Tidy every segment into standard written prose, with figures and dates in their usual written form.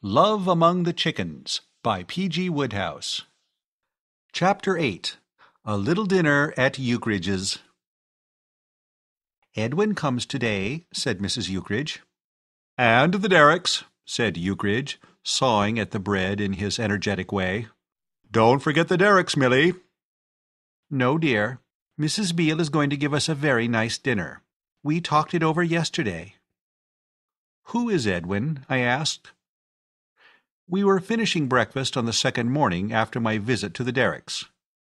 Love Among the Chickens by P.G. Wodehouse. Chapter 8. A Little Dinner at Eucridge's. "Edwin comes today," said Mrs. Eucridge. "And the Derricks," said Eucridge, sawing at the bread in his energetic way. "Don't forget the Derricks, Milly." "No, dear. Mrs. Beale is going to give us a very nice dinner. We talked it over yesterday." "Who is Edwin?" I asked. We were finishing breakfast on the second morning after my visit to the Derricks.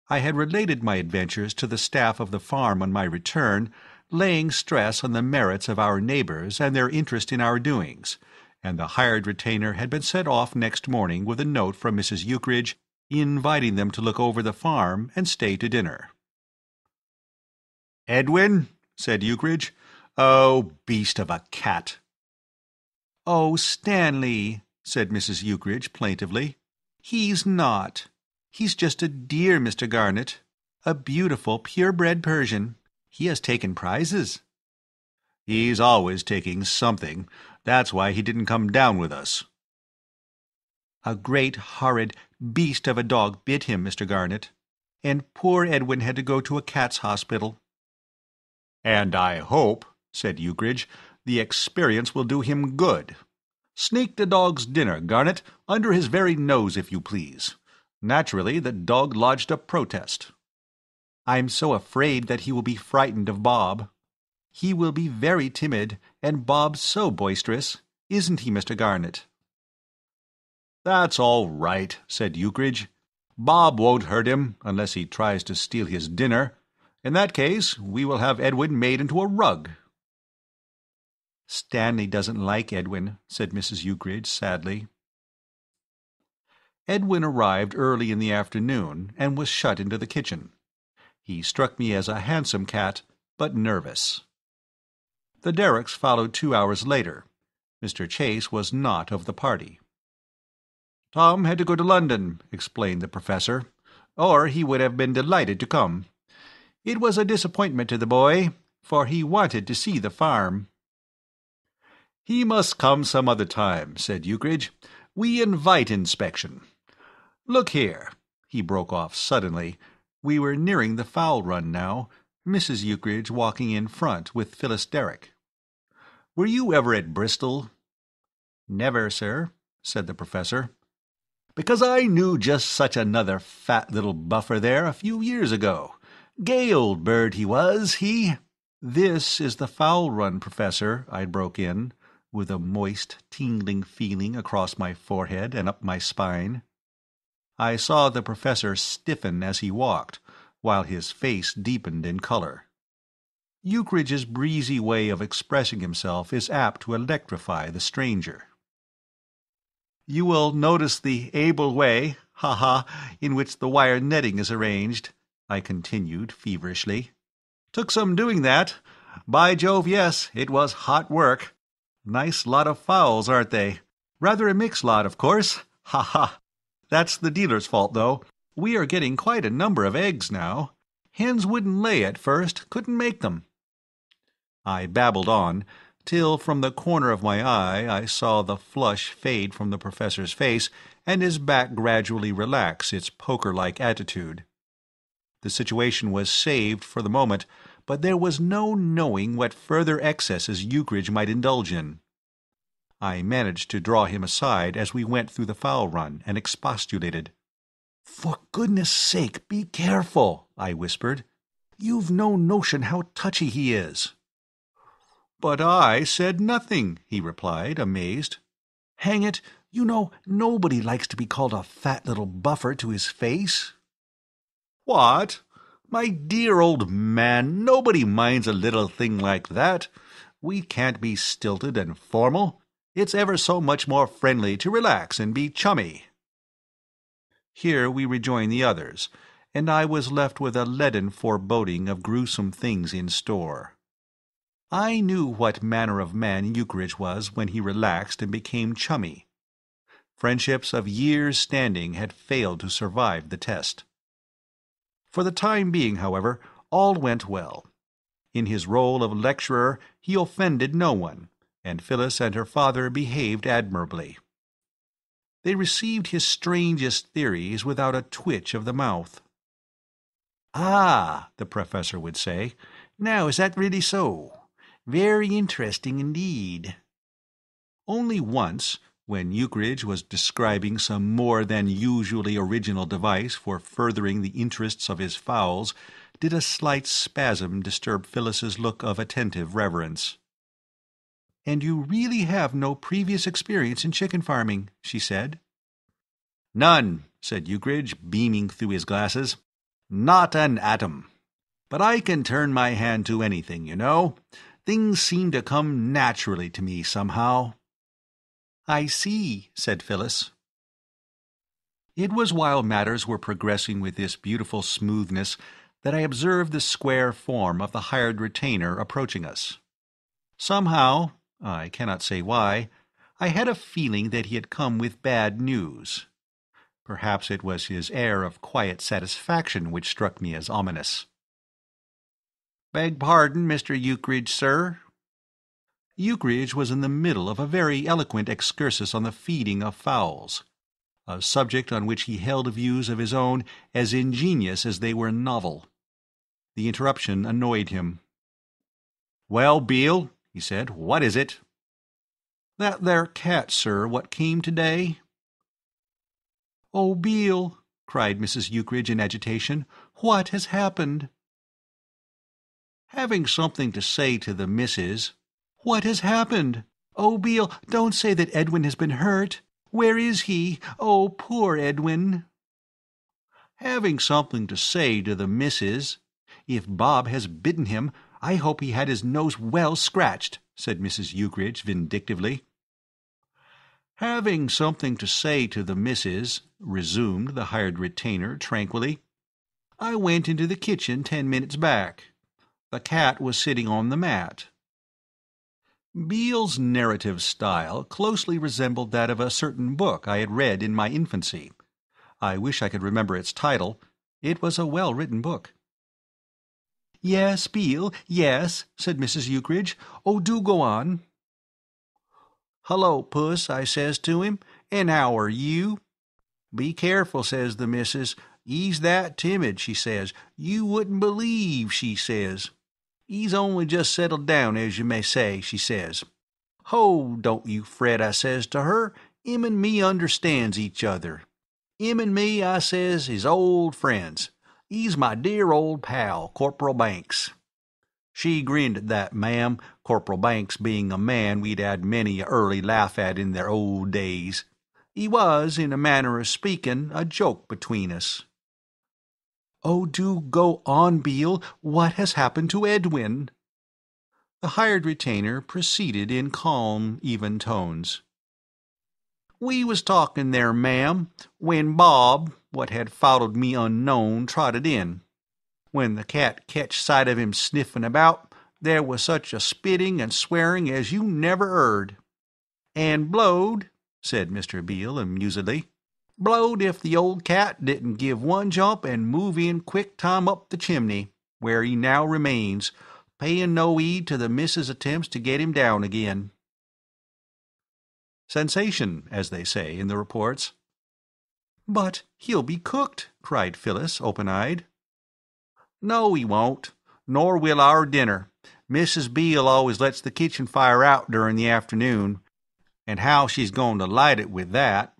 I had related my adventures to the staff of the farm on my return, laying stress on the merits of our neighbors and their interest in our doings, and the hired retainer had been sent off next morning with a note from Mrs. Eucridge inviting them to look over the farm and stay to dinner. "Edwin," said Eucridge. "Oh, beast of a cat." "Oh, Stanley," said Mrs. Eucridge plaintively. "He's not. He's just a dear, Mr. Garnet. A beautiful, purebred Persian. He has taken prizes." "He's always taking something. That's why he didn't come down with us." "A great, horrid beast of a dog bit him, Mr. Garnet, and poor Edwin had to go to a cat's hospital." "And I hope," said Eucridge, "the experience will do him good. Sneak the dog's dinner, Garnet, under his very nose, if you please." Naturally, the dog lodged a protest. "I'm so afraid that he will be frightened of Bob. He will be very timid, and Bob's so boisterous. Isn't he, Mr. Garnet?" "That's all right," said Eucridge. "Bob won't hurt him, unless he tries to steal his dinner. In that case, we will have Edwin made into a rug." "Stanley doesn't like Edwin," said Mrs. Eucridge sadly. Edwin arrived early in the afternoon and was shut into the kitchen. He struck me as a handsome cat, but nervous. The Derricks followed 2 hours later. Mr. Chase was not of the party. "Tom had to go to London," explained the professor, "or he would have been delighted to come. It was a disappointment to the boy, for he wanted to see the farm." "He must come some other time," said Eucridge. "We invite inspection. Look here," he broke off suddenly. We were nearing the fowl run now, Mrs. Eucridge walking in front with Phyllis Derrick. "Were you ever at Bristol?" "Never, sir," said the professor. "Because I knew just such another fat little buffer there a few years ago. Gay old bird he was, he—" "This is the fowl run, Professor," I broke in, with a moist, tingling feeling across my forehead and up my spine. I saw the professor stiffen as he walked, while his face deepened in color. Eucridge's breezy way of expressing himself is apt to electrify the stranger. "You will notice the able way, in which the wire netting is arranged," I continued feverishly. "Took some doing that. By Jove, yes, it was hot work. Nice lot of fowls, aren't they? Rather a mixed lot, of course. That's the dealer's fault, though. We are getting quite a number of eggs now. Hens wouldn't lay at first, couldn't make them." I babbled on, till from the corner of my eye I saw the flush fade from the professor's face and his back gradually relax its poker-like attitude. The situation was saved for the moment, but there was no knowing what further excesses Eucridge might indulge in. I managed to draw him aside as we went through the fowl run and expostulated. "For goodness' sake, be careful," I whispered. "You've no notion how touchy he is." "But I said nothing," he replied, amazed. "Hang it, you know nobody likes to be called a fat little buffer to his face." "What? My dear old man, nobody minds a little thing like that. We can't be stilted and formal. It's ever so much more friendly to relax and be chummy." Here we rejoined the others, and I was left with a leaden foreboding of gruesome things in store. I knew what manner of man Eucridge was when he relaxed and became chummy. Friendships of years' standing had failed to survive the test. For the time being, however, all went well. In his role of lecturer he offended no one, and Phyllis and her father behaved admirably. They received his strangest theories without a twitch of the mouth. "Ah," the professor would say, "now is that really so? Very interesting indeed." Only once, when Euclid was describing some more than usually original device for furthering the interests of his fowls, did a slight spasm disturb Phyllis's look of attentive reverence. "And you really have no previous experience in chicken farming," she said. "None," said Euclid, beaming through his glasses. "Not an atom. But I can turn my hand to anything, you know. Things seem to come naturally to me somehow." "I see," said Phyllis. It was while matters were progressing with this beautiful smoothness that I observed the square form of the hired retainer approaching us. Somehow, I cannot say why, I had a feeling that he had come with bad news. Perhaps it was his air of quiet satisfaction which struck me as ominous. "Beg pardon, Mr. Euclid, sir." Euclid was in the middle of a very eloquent excursus on the feeding of fowls, a subject on which he held views of his own as ingenious as they were novel. The interruption annoyed him. "Well, Beale," he said, "what is it?" "That there cat, sir, what came today." "Oh, Beale," cried Mrs. Euclid in agitation, "what has happened?" "Having something to say to the missus." "What has happened? Oh, Beale, don't say that Edwin has been hurt. Where is he? Oh, poor Edwin." "Having something to say to the missus. If Bob has bitten him, I hope he had his nose well scratched," said Mrs. Euclid vindictively. "Having something to say to the missus," resumed the hired retainer tranquilly. "I went into the kitchen 10 minutes back. The cat was sitting on the mat." Beale's narrative style closely resembled that of a certain book I had read in my infancy. I wish I could remember its title. It was a well-written book. "Yes, Beale, yes," said Mrs. Euclid. "Oh, do go on." "Hullo, Puss," I says to him, "and how are you?" "Be careful," says the missus. "He's that timid," she says. "You wouldn't believe," she says. "He's only just settled down, as you may say," she says. "Ho, don't you fret," I says to her. "Him and me understands each other. Him and me," I says, "is old friends. He's my dear old pal, Corporal Banks." She grinned at that, ma'am, Corporal Banks being a man we'd had many a early laugh at in their old days. He was, in a manner of speaking, a joke between us. "Oh, do go on, Beale. What has happened to Edwin?" The hired retainer proceeded in calm, even tones. "We was talking there, ma'am, when Bob, what had followed me unknown, trotted in. When the cat catched sight of him sniffing about, there was such a spitting and swearing as you never heard. And blowed," said Mr. Beale amusedly, "blowed if the old cat didn't give one jump and move in quick time up the chimney, where he now remains, paying no heed to the missus' attempts to get him down again." Sensation, as they say in the reports. "But he'll be cooked," cried Phyllis, open-eyed. "No, he won't, nor will our dinner. Mrs. Beale always lets the kitchen fire out during the afternoon, and how she's going to light it with that."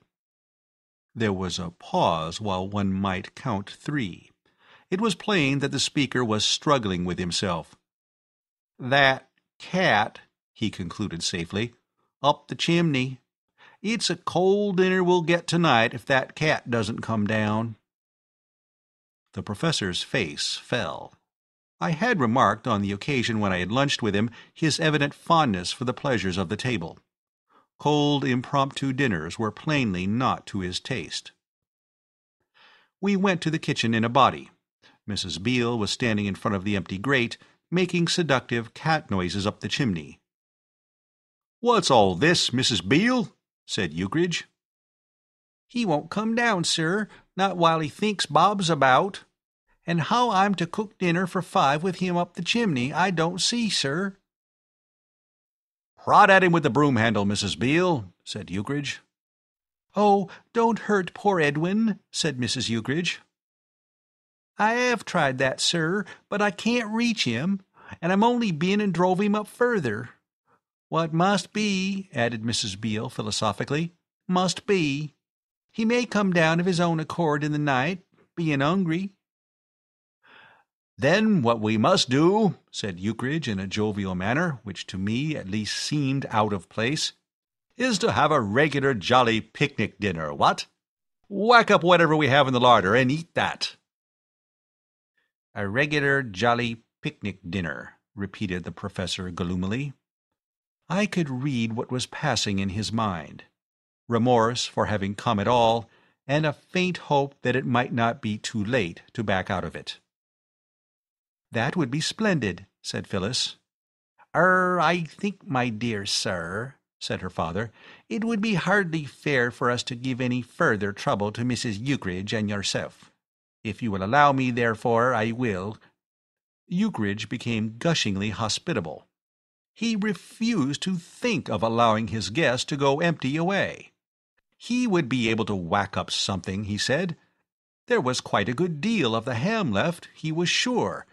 There was a pause while one might count 3. It was plain that the speaker was struggling with himself. "That cat," he concluded safely, "up the chimney. It's a cold dinner we'll get tonight if that cat doesn't come down." The professor's face fell. I had remarked on the occasion when I had lunched with him his evident fondness for the pleasures of the table. Cold, impromptu dinners were plainly not to his taste. We went to the kitchen in a body. Mrs. Beale was standing in front of the empty grate, making seductive cat noises up the chimney. "What's all this, Mrs. Beale?" said Euclid. "He won't come down, sir, not while he thinks Bob's about. And how I'm to cook dinner for 5 with him up the chimney, I don't see, sir." "Prod at him with the broom handle, Mrs. Beale," said Euclid. "Oh, don't hurt poor Edwin," said Mrs. Ukridge. "I have tried that, sir, but I can't reach him, and I'm only been and drove him up further. What must be," added Mrs. Beale philosophically, "must be. He may come down of his own accord in the night, being hungry." "Then what we must do," said Ukridge in a jovial manner, which to me at least seemed out of place, "is to have a regular jolly picnic dinner, what? Whack up whatever we have in the larder and eat that." "A regular jolly picnic dinner," repeated the professor gloomily. I could read what was passing in his mind. Remorse for having come at all, and a faint hope that it might not be too late to back out of it. "That would be splendid," said Phyllis. I think, my dear sir," said her father, "it would be hardly fair for us to give any further trouble to Mrs. Ukridge and yourself. If you will allow me, therefore, I will—" Ukridge became gushingly hospitable. He refused to think of allowing his guest to go empty away. He would be able to whack up something, he said. There was quite a good deal of the ham left, he was sure.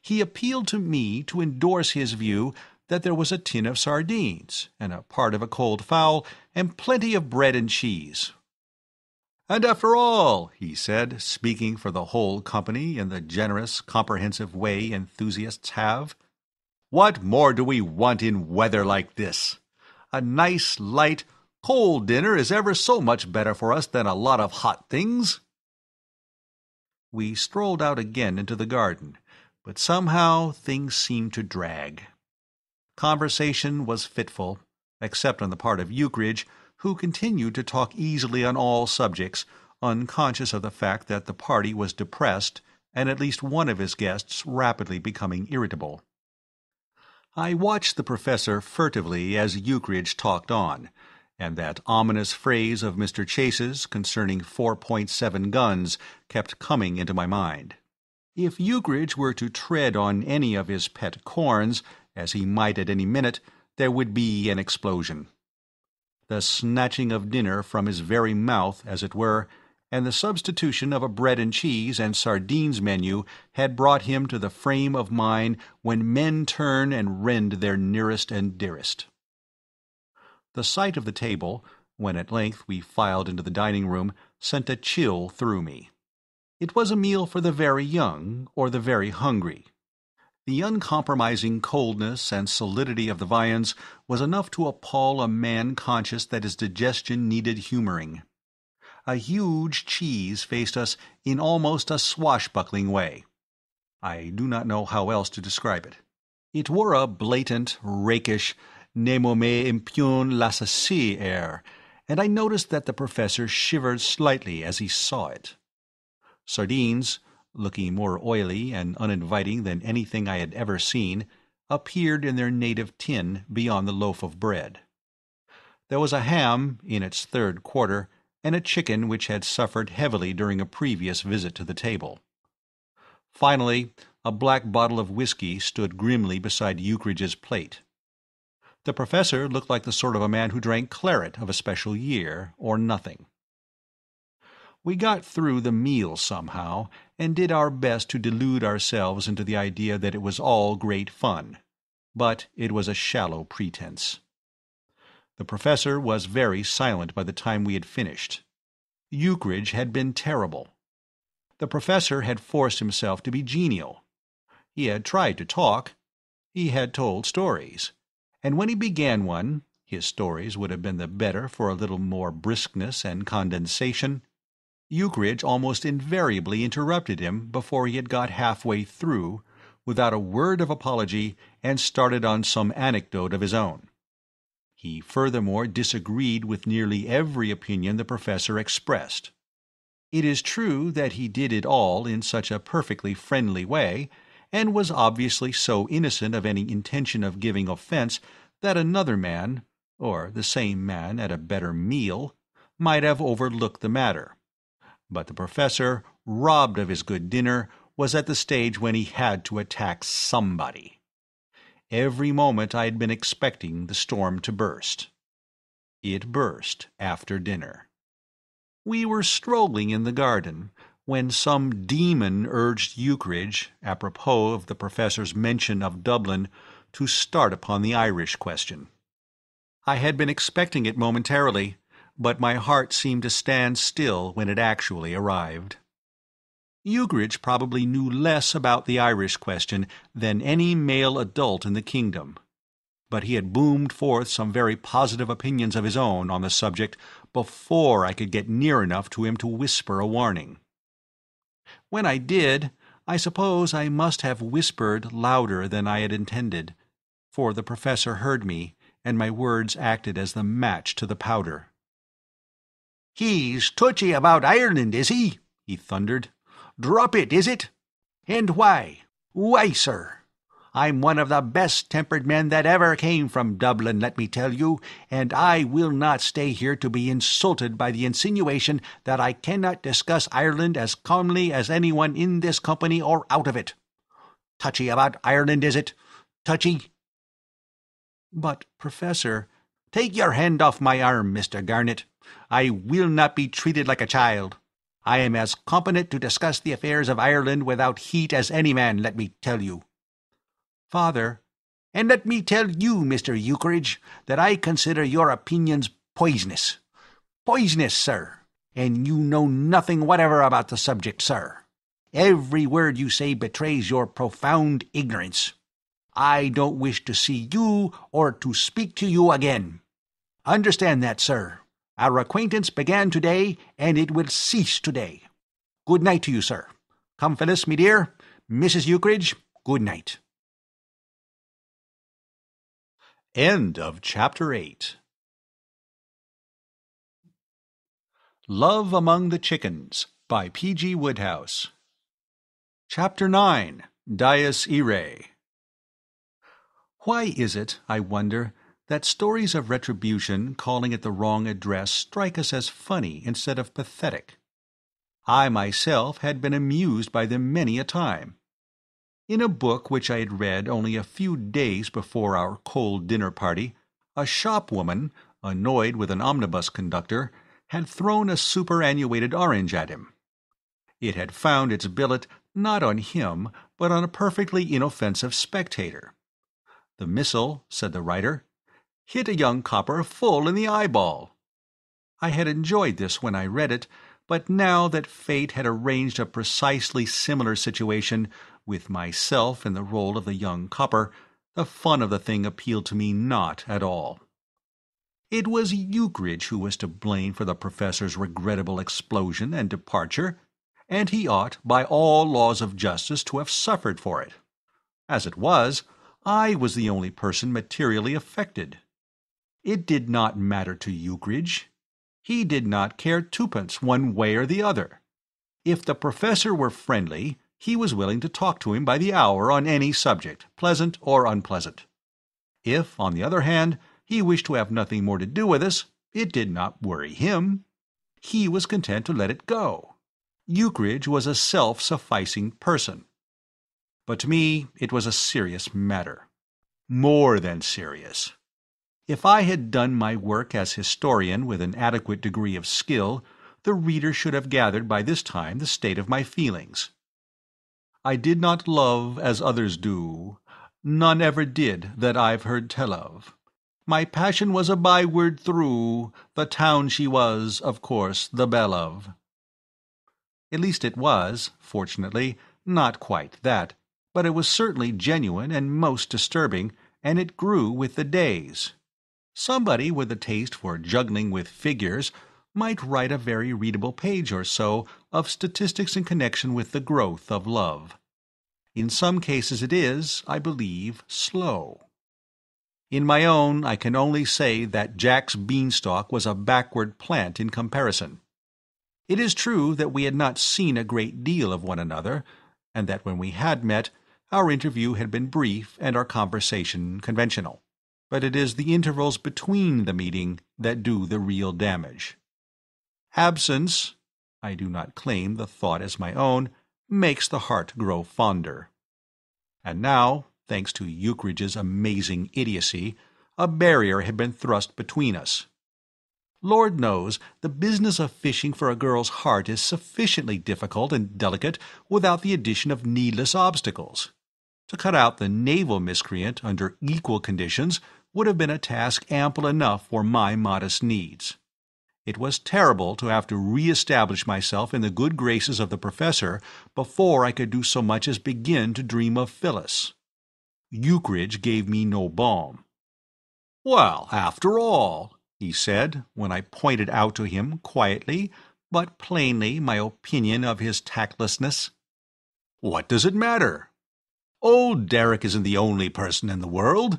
He appealed to me to endorse his view that there was a tin of sardines, and a part of a cold fowl, and plenty of bread and cheese. "And after all," he said, speaking for the whole company in the generous, comprehensive way enthusiasts have, "what more do we want in weather like this? A nice, light, cold dinner is ever so much better for us than a lot of hot things." We strolled out again into the garden, but somehow things seemed to drag. Conversation was fitful, except on the part of Ukridge, who continued to talk easily on all subjects, unconscious of the fact that the party was depressed and at least one of his guests rapidly becoming irritable. I watched the professor furtively as Ukridge talked on, and that ominous phrase of Mr. Chase's concerning 4.7 guns kept coming into my mind. If Ukridge were to tread on any of his pet corns, as he might at any minute, there would be an explosion. The snatching of dinner from his very mouth, as it were, and the substitution of a bread and cheese and sardines menu had brought him to the frame of mind when men turn and rend their nearest and dearest. The sight of the table, when at length we filed into the dining-room, sent a chill through me. It was a meal for the very young or the very hungry. The uncompromising coldness and solidity of the viands was enough to appall a man conscious that his digestion needed humoring. A huge cheese faced us in almost a swashbuckling way. I do not know how else to describe it. It wore a blatant, rakish, ne me impugn l'assassin air, and I noticed that the professor shivered slightly as he saw it. Sardines, looking more oily and uninviting than anything I had ever seen, appeared in their native tin beyond the loaf of bread. There was a ham in its third quarter, and a chicken which had suffered heavily during a previous visit to the table. Finally, a black bottle of whiskey stood grimly beside Ukridge's plate. The professor looked like the sort of a man who drank claret of a special year, or nothing. We got through the meal somehow, and did our best to delude ourselves into the idea that it was all great fun. But it was a shallow pretense. The professor was very silent by the time we had finished. Ukridge had been terrible. The professor had forced himself to be genial. He had tried to talk. He had told stories. And when he began one, his stories would have been the better for a little more briskness and condensation. Ukridge almost invariably interrupted him before he had got halfway through, without a word of apology, and started on some anecdote of his own. He furthermore disagreed with nearly every opinion the professor expressed. It is true that he did it all in such a perfectly friendly way, and was obviously so innocent of any intention of giving offence that another man, or the same man at a better meal, might have overlooked the matter. But the professor, robbed of his good dinner, was at the stage when he had to attack somebody. Every moment I had been expecting the storm to burst. It burst after dinner. We were strolling in the garden, when some demon urged Eucridge, apropos of the professor's mention of Dublin, to start upon the Irish question. I had been expecting it momentarily, but my heart seemed to stand still when it actually arrived. Eucridge probably knew less about the Irish question than any male adult in the kingdom, but he had boomed forth some very positive opinions of his own on the subject before I could get near enough to him to whisper a warning. When I did, I suppose I must have whispered louder than I had intended, for the professor heard me, and my words acted as the match to the powder. "He's touchy about Ireland, is he?" he thundered. "Drop it, is it? And why? Why, sir? I'm one of the best-tempered men that ever came from Dublin, let me tell you, and I will not stay here to be insulted by the insinuation that I cannot discuss Ireland as calmly as anyone in this company or out of it. Touchy about Ireland, is it? Touchy?" "But, Professor—" "Take your hand off my arm, Mr. Garnet. I will not be treated like a child. I am as competent to discuss the affairs of Ireland without heat as any man, let me tell you." "Father—" "And let me tell you, Mr. Eucridge, that I consider your opinions poisonous. Poisonous, sir. And you know nothing whatever about the subject, sir. Every word you say betrays your profound ignorance. I don't wish to see you or to speak to you again. Understand that, sir. Our acquaintance began today, and it will cease today. Good night to you, sir. Come, Phyllis, me dear. Mrs. Eucridge, good night." End of Chapter 8. Love Among the Chickens by P.G. Wodehouse. Chapter 9. Dies Irae. Why is it, I wonder, that stories of retribution calling at the wrong address strike us as funny instead of pathetic? I myself had been amused by them many a time. In a book which I had read only a few days before our cold dinner party, a shopwoman, annoyed with an omnibus conductor, had thrown a superannuated orange at him. It had found its billet not on him, but on a perfectly inoffensive spectator. The missile, said the writer, hit a young copper full in the eyeball. I had enjoyed this when I read it, but now that fate had arranged a precisely similar situation, with myself in the role of the young copper, the fun of the thing appealed to me not at all. It was Eucridge who was to blame for the professor's regrettable explosion and departure, and he ought, by all laws of justice, to have suffered for it. As it was, I was the only person materially affected. It did not matter to Eucridge. He did not care twopence one way or the other. If the professor were friendly, he was willing to talk to him by the hour on any subject, pleasant or unpleasant. If, on the other hand, he wished to have nothing more to do with us, it did not worry him. He was content to let it go. Eucridge was a self-sufficing person. But to me it was a serious matter. More than serious. If I had done my work as historian with an adequate degree of skill, the reader should have gathered by this time the state of my feelings. I did not love as others do, none ever did that I've heard tell of. My passion was a byword through the town she was, of course, the belle of. At least it was, fortunately, not quite that, but it was certainly genuine and most disturbing, and it grew with the days. Somebody with a taste for juggling with figures might write a very readable page or so of statistics in connection with the growth of love. In some cases it is, I believe, slow. In my own, I can only say that Jack's beanstalk was a backward plant in comparison. It is true that we had not seen a great deal of one another, and that when we had met, our interview had been brief and our conversation conventional. But it is the intervals between the meeting that do the real damage. Absence, I do not claim the thought as my own, makes the heart grow fonder. And now, thanks to Eucridge's amazing idiocy, a barrier had been thrust between us. Lord knows the business of fishing for a girl's heart is sufficiently difficult and delicate without the addition of needless obstacles. To cut out the naval miscreant under equal conditions would have been a task ample enough for my modest needs. It was terrible to have to re-establish myself in the good graces of the professor before I could do so much as begin to dream of Phyllis. Eucridge gave me no balm. "Well, after all," he said, when I pointed out to him quietly but plainly my opinion of his tactlessness, "what does it matter? Old Derek isn't the only person in the world.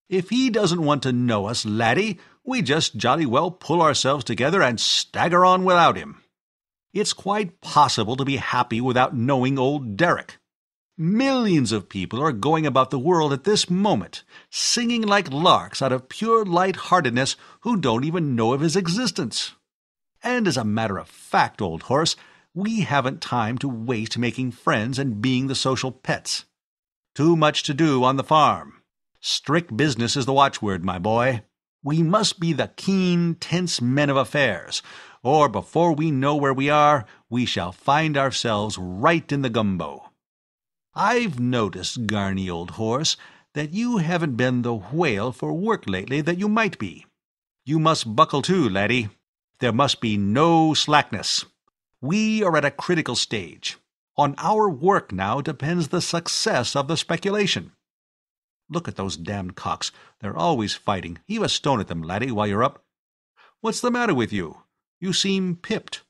If he doesn't want to know us, laddie, we just jolly well pull ourselves together and stagger on without him. It's quite possible to be happy without knowing old Derek. Millions of people are going about the world at this moment, singing like larks out of pure light-heartedness who don't even know of his existence. And as a matter of fact, old horse, we haven't time to waste making friends and being the social pets. Too much to do on the farm. Strict business is the watchword, my boy. We must be the keen, tense men of affairs, or before we know where we are, we shall find ourselves right in the gumbo. I've noticed, Garney, old horse, that you haven't been the whale for work lately that you might be. You must buckle to, laddie. There must be no slackness. We are at a critical stage. On our work now depends the success of the speculation. Look at those damned cocks. They're always fighting. Heave a stone at them, laddie, while you're up. What's the matter with you? You seem pipped.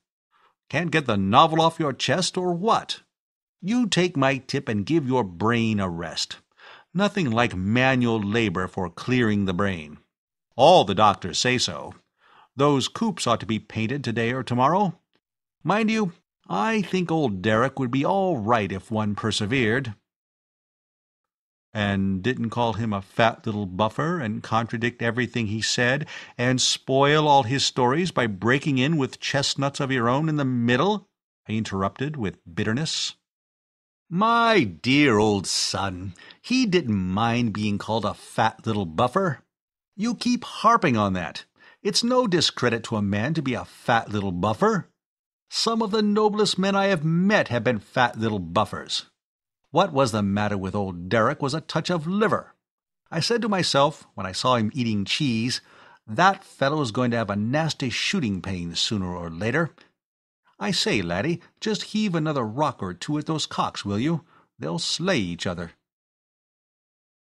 Can't get the novel off your chest, or what? You take my tip and give your brain a rest. Nothing like manual labor for clearing the brain. All the doctors say so. Those coops ought to be painted today or tomorrow. Mind you, I think old Derek would be all right if one persevered." "And didn't call him a fat little buffer and contradict everything he said and spoil all his stories by breaking in with chestnuts of your own in the middle?" I interrupted with bitterness. "My dear old son, he didn't mind being called a fat little buffer. You keep harping on that. It's no discredit to a man to be a fat little buffer. Some of the noblest men I have met have been fat little buffers. What was the matter with old Derek was a touch of liver. I said to myself, when I saw him eating cheese, that fellow's going to have a nasty shooting pain sooner or later. I say, laddie, just heave another rock or two at those cocks, will you? They'll slay each other."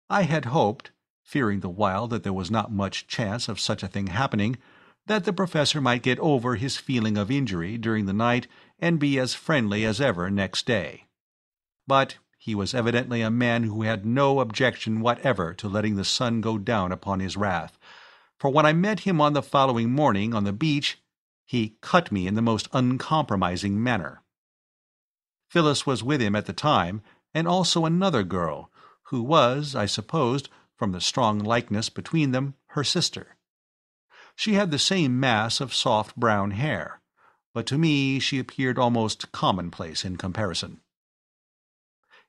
I had hoped, fearing the while that there was not much chance of such a thing happening, that the professor might get over his feeling of injury during the night and be as friendly as ever next day. But he was evidently a man who had no objection whatever to letting the sun go down upon his wrath, for when I met him on the following morning on the beach, he cut me in the most uncompromising manner. Phyllis was with him at the time, and also another girl, who was, I supposed, from the strong likeness between them, her sister. She had the same mass of soft brown hair, but to me she appeared almost commonplace in comparison.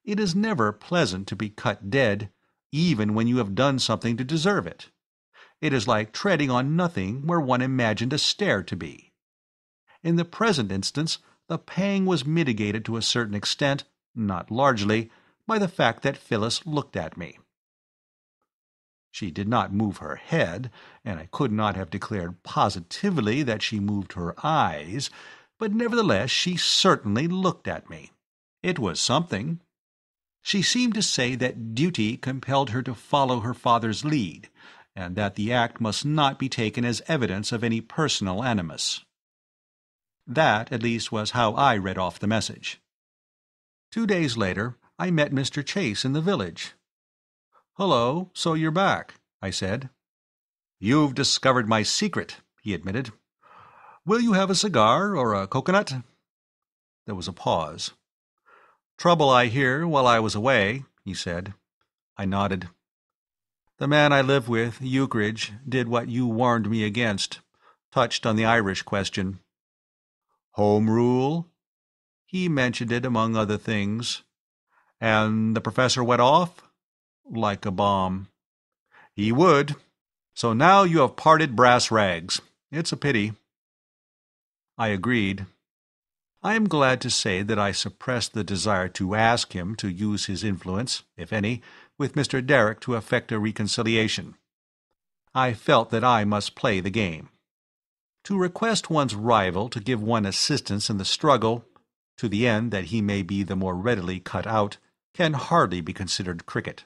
It is never pleasant to be cut dead, even when you have done something to deserve it. It is like treading on nothing where one imagined a stair to be. In the present instance, the pang was mitigated to a certain extent, not largely, by the fact that Phyllis looked at me. She did not move her head, and I could not have declared positively that she moved her eyes, but nevertheless she certainly looked at me. It was something. She seemed to say that duty compelled her to follow her father's lead, and that the act must not be taken as evidence of any personal animus. That, at least, was how I read off the message. 2 days later, I met Mr. Chase in the village. "Hullo, so you're back," I said. "You've discovered my secret," he admitted. "Will you have a cigar or a coconut?" There was a pause. "Trouble, I hear, while I was away," he said. I nodded. "The man I live with, Eucridge, did what you warned me against, touched on the Irish question." "Home Rule?" "He mentioned it among other things." "And the professor went off?" "Like a bomb." "He would. So now you have parted brass rags. It's a pity." I agreed. I am glad to say that I suppressed the desire to ask him to use his influence, if any, with Mr. Derrick to effect a reconciliation. I felt that I must play the game. To request one's rival to give one assistance in the struggle, to the end that he may be the more readily cut out, can hardly be considered cricket.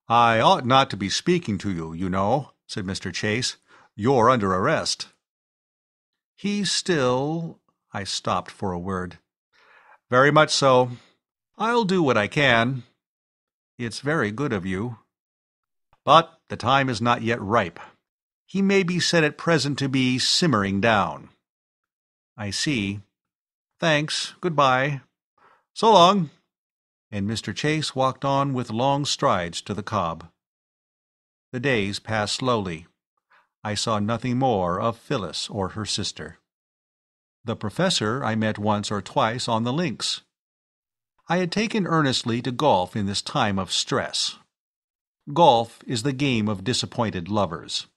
"I ought not to be speaking to you, you know," said Mr. Chase. "You're under arrest." "He's still—" I stopped for a word. "Very much so. I'll do what I can." "It's very good of you." "But the time is not yet ripe. He may be said at present to be simmering down." "I see. Thanks. Goodbye." "So long." And Mr. Chase walked on with long strides to the Cobb. The days passed slowly. I saw nothing more of Phyllis or her sister. The professor I met once or twice on the links. I had taken earnestly to golf in this time of stress. Golf is the game of disappointed lovers.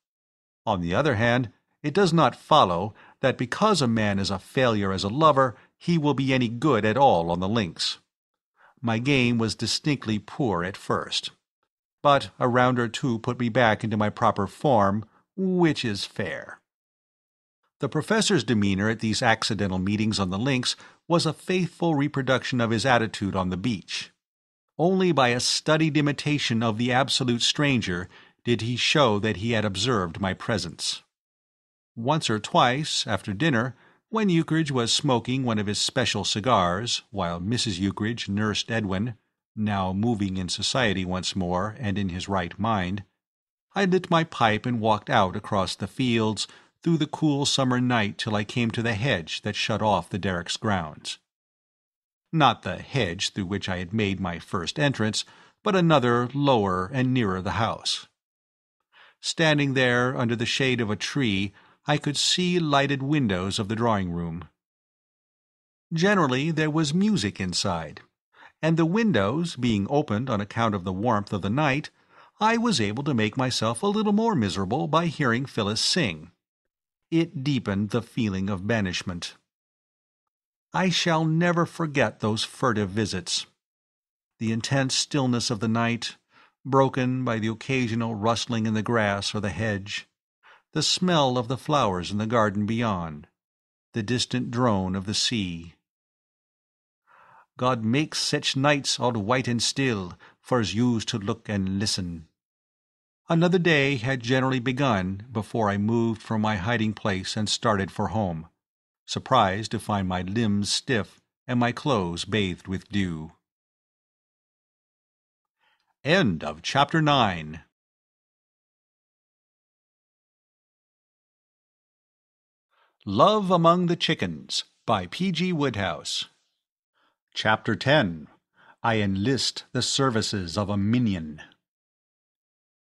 On the other hand, it does not follow that because a man is a failure as a lover, he will be any good at all on the links. My game was distinctly poor at first, but a round or two put me back into my proper form, which is fair. The professor's demeanor at these accidental meetings on the links was a faithful reproduction of his attitude on the beach. Only by a studied imitation of the absolute stranger did he show that he had observed my presence. Once or twice, after dinner, when Eucridge was smoking one of his special cigars, while Mrs. Eucridge nursed Edwin, now moving in society once more and in his right mind, I lit my pipe and walked out across the fields through the cool summer night till I came to the hedge that shut off the Derricks' grounds. Not the hedge through which I had made my first entrance, but another lower and nearer the house. Standing there under the shade of a tree, I could see lighted windows of the drawing-room. Generally there was music inside, and the windows being opened on account of the warmth of the night, I was able to make myself a little more miserable by hearing Phyllis sing. It deepened the feeling of banishment. I shall never forget those furtive visits. The intense stillness of the night, broken by the occasional rustling in the grass or the hedge, the smell of the flowers in the garden beyond, the distant drone of the sea. God makes such nights all white and still, for's yous to look and listen. Another day had generally begun before I moved from my hiding-place and started for home, surprised to find my limbs stiff and my clothes bathed with dew. End of Chapter 9. Love Among the Chickens by P.G. Wodehouse. Chapter 10. I Enlist the Services of a Minion.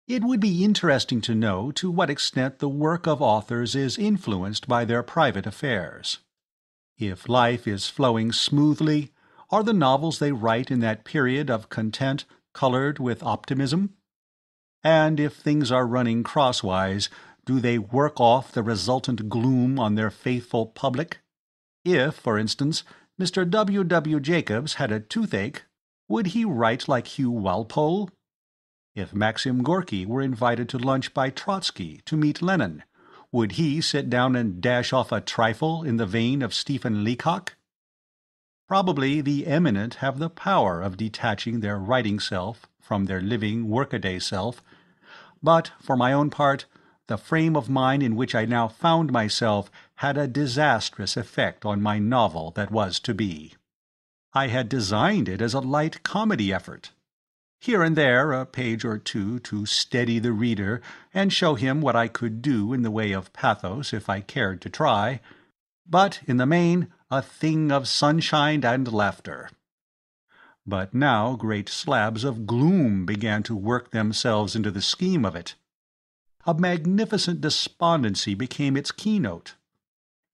It would be interesting to know to what extent the work of authors is influenced by their private affairs. If life is flowing smoothly, are the novels they write in that period of content colored with optimism? And if things are running crosswise, do they work off the resultant gloom on their faithful public? If, for instance, Mr. W. W. Jacobs had a toothache, would he write like Hugh Walpole? If Maxim Gorky were invited to lunch by Trotsky to meet Lenin, would he sit down and dash off a trifle in the vein of Stephen Leacock? Probably the eminent have the power of detaching their writing self from their living workaday self, but, for my own part, the frame of mind in which I now found myself had a disastrous effect on my novel that was to be. I had designed it as a light comedy effort. Here and there a page or two to steady the reader and show him what I could do in the way of pathos if I cared to try, but in the main a thing of sunshine and laughter. But now great slabs of gloom began to work themselves into the scheme of it. A magnificent despondency became its keynote.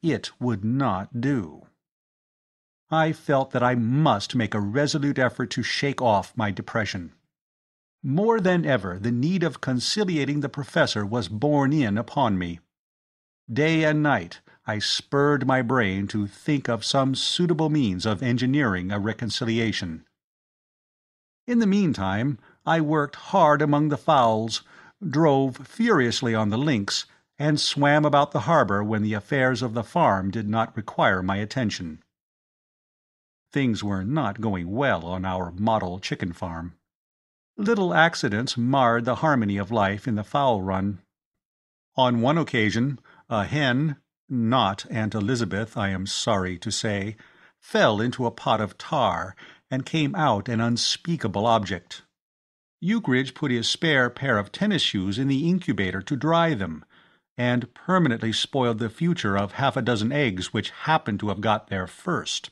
It would not do. I felt that I must make a resolute effort to shake off my depression. More than ever, the need of conciliating the professor was borne in upon me. Day and night I spurred my brain to think of some suitable means of engineering a reconciliation. In the meantime, I worked hard among the fowls, drove furiously on the links, and swam about the harbor when the affairs of the farm did not require my attention. Things were not going well on our model chicken farm. Little accidents marred the harmony of life in the fowl run. On one occasion, a hen, not Aunt Elizabeth, I am sorry to say, fell into a pot of tar and came out an unspeakable object. Eucridge put his spare pair of tennis shoes in the incubator to dry them, and permanently spoiled the future of half a dozen eggs which happened to have got there first.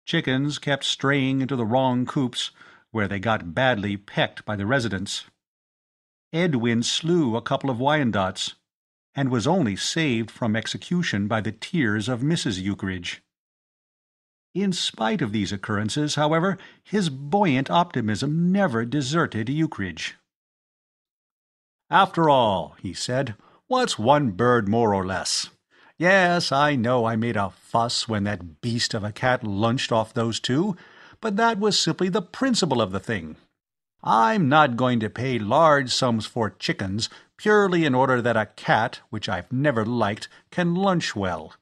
Chickens kept straying into the wrong coops, where they got badly pecked by the residents. Edwin slew a couple of Wyandottes, and was only saved from execution by the tears of Mrs. Eucridge. In spite of these occurrences, however, his buoyant optimism never deserted Eucridge. "After all," he said, "what's one bird more or less? Yes, I know I made a fuss when that beast of a cat lunched off those two, but that was simply the principle of the thing. I'm not going to pay large sums for chickens purely in order that a cat, which I've never liked, can lunch well.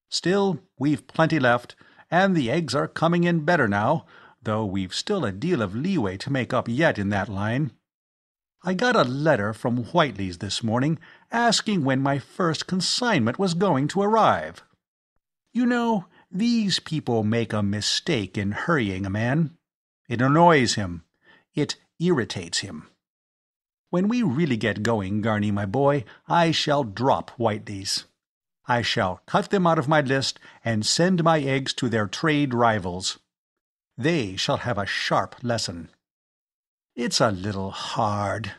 Still, we've plenty left, and the eggs are coming in better now, though we've still a deal of leeway to make up yet in that line. I got a letter from Whiteley's this morning asking when my first consignment was going to arrive. You know, these people make a mistake in hurrying a man. It annoys him. It irritates him. When we really get going, Garney, my boy, I shall drop Whiteley's. I shall cut them out of my list and send my eggs to their trade rivals. They shall have a sharp lesson. It's a little hard.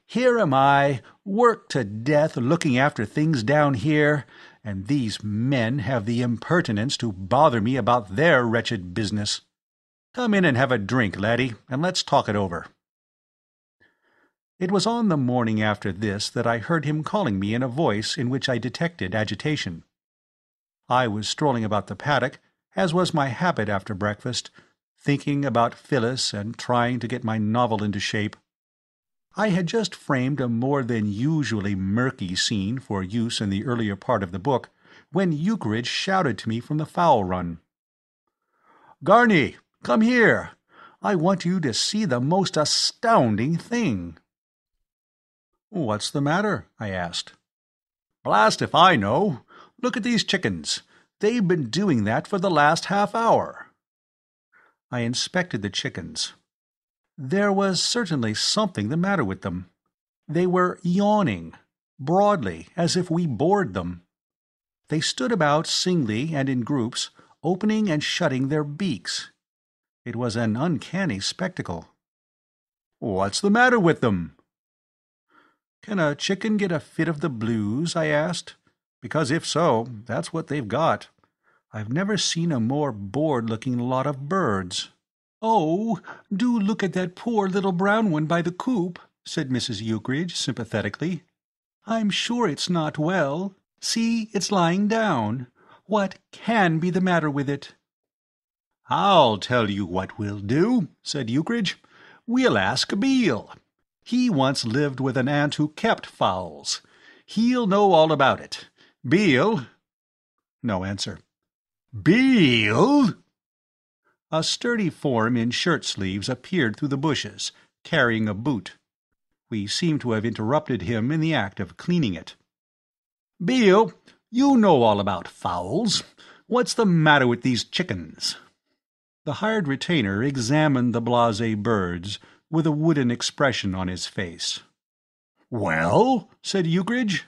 Here am I, worked to death looking after things down here, and these men have the impertinence to bother me about their wretched business. Come in and have a drink, laddie, and let's talk it over." It was on the morning after this that I heard him calling me in a voice in which I detected agitation. I was strolling about the paddock, as was my habit after breakfast, thinking about Phyllis and trying to get my novel into shape. I had just framed a more than usually murky scene for use in the earlier part of the book, when Eucridge shouted to me from the fowl run. "Garney, come here. I want you to see the most astounding thing." "What's the matter?" I asked. "Blast if I know. Look at these chickens. They've been doing that for the last half-hour." I inspected the chickens. There was certainly something the matter with them. They were yawning, broadly, as if we bored them. They stood about singly and in groups, opening and shutting their beaks. It was an uncanny spectacle. "What's the matter with them?" "Can a chicken get a fit of the blues?" I asked. "Because if so, that's what they've got. I've never seen a more bored-looking lot of birds." "Oh, do look at that poor little brown one by the coop," said Mrs. Eucridge sympathetically. "I'm sure it's not well. See, it's lying down. What can be the matter with it?" "I'll tell you what we'll do," said Eucridge. "We'll ask Beale. He once lived with an aunt who kept fowls. He'll know all about it. Beale—" No answer. "Beale!" A sturdy form in shirt-sleeves appeared through the bushes, carrying a boot. We seemed to have interrupted him in the act of cleaning it. "Beale, you know all about fowls. What's the matter with these chickens?" The hired retainer examined the blasé birds with a wooden expression on his face. "Well?" said Eucridge.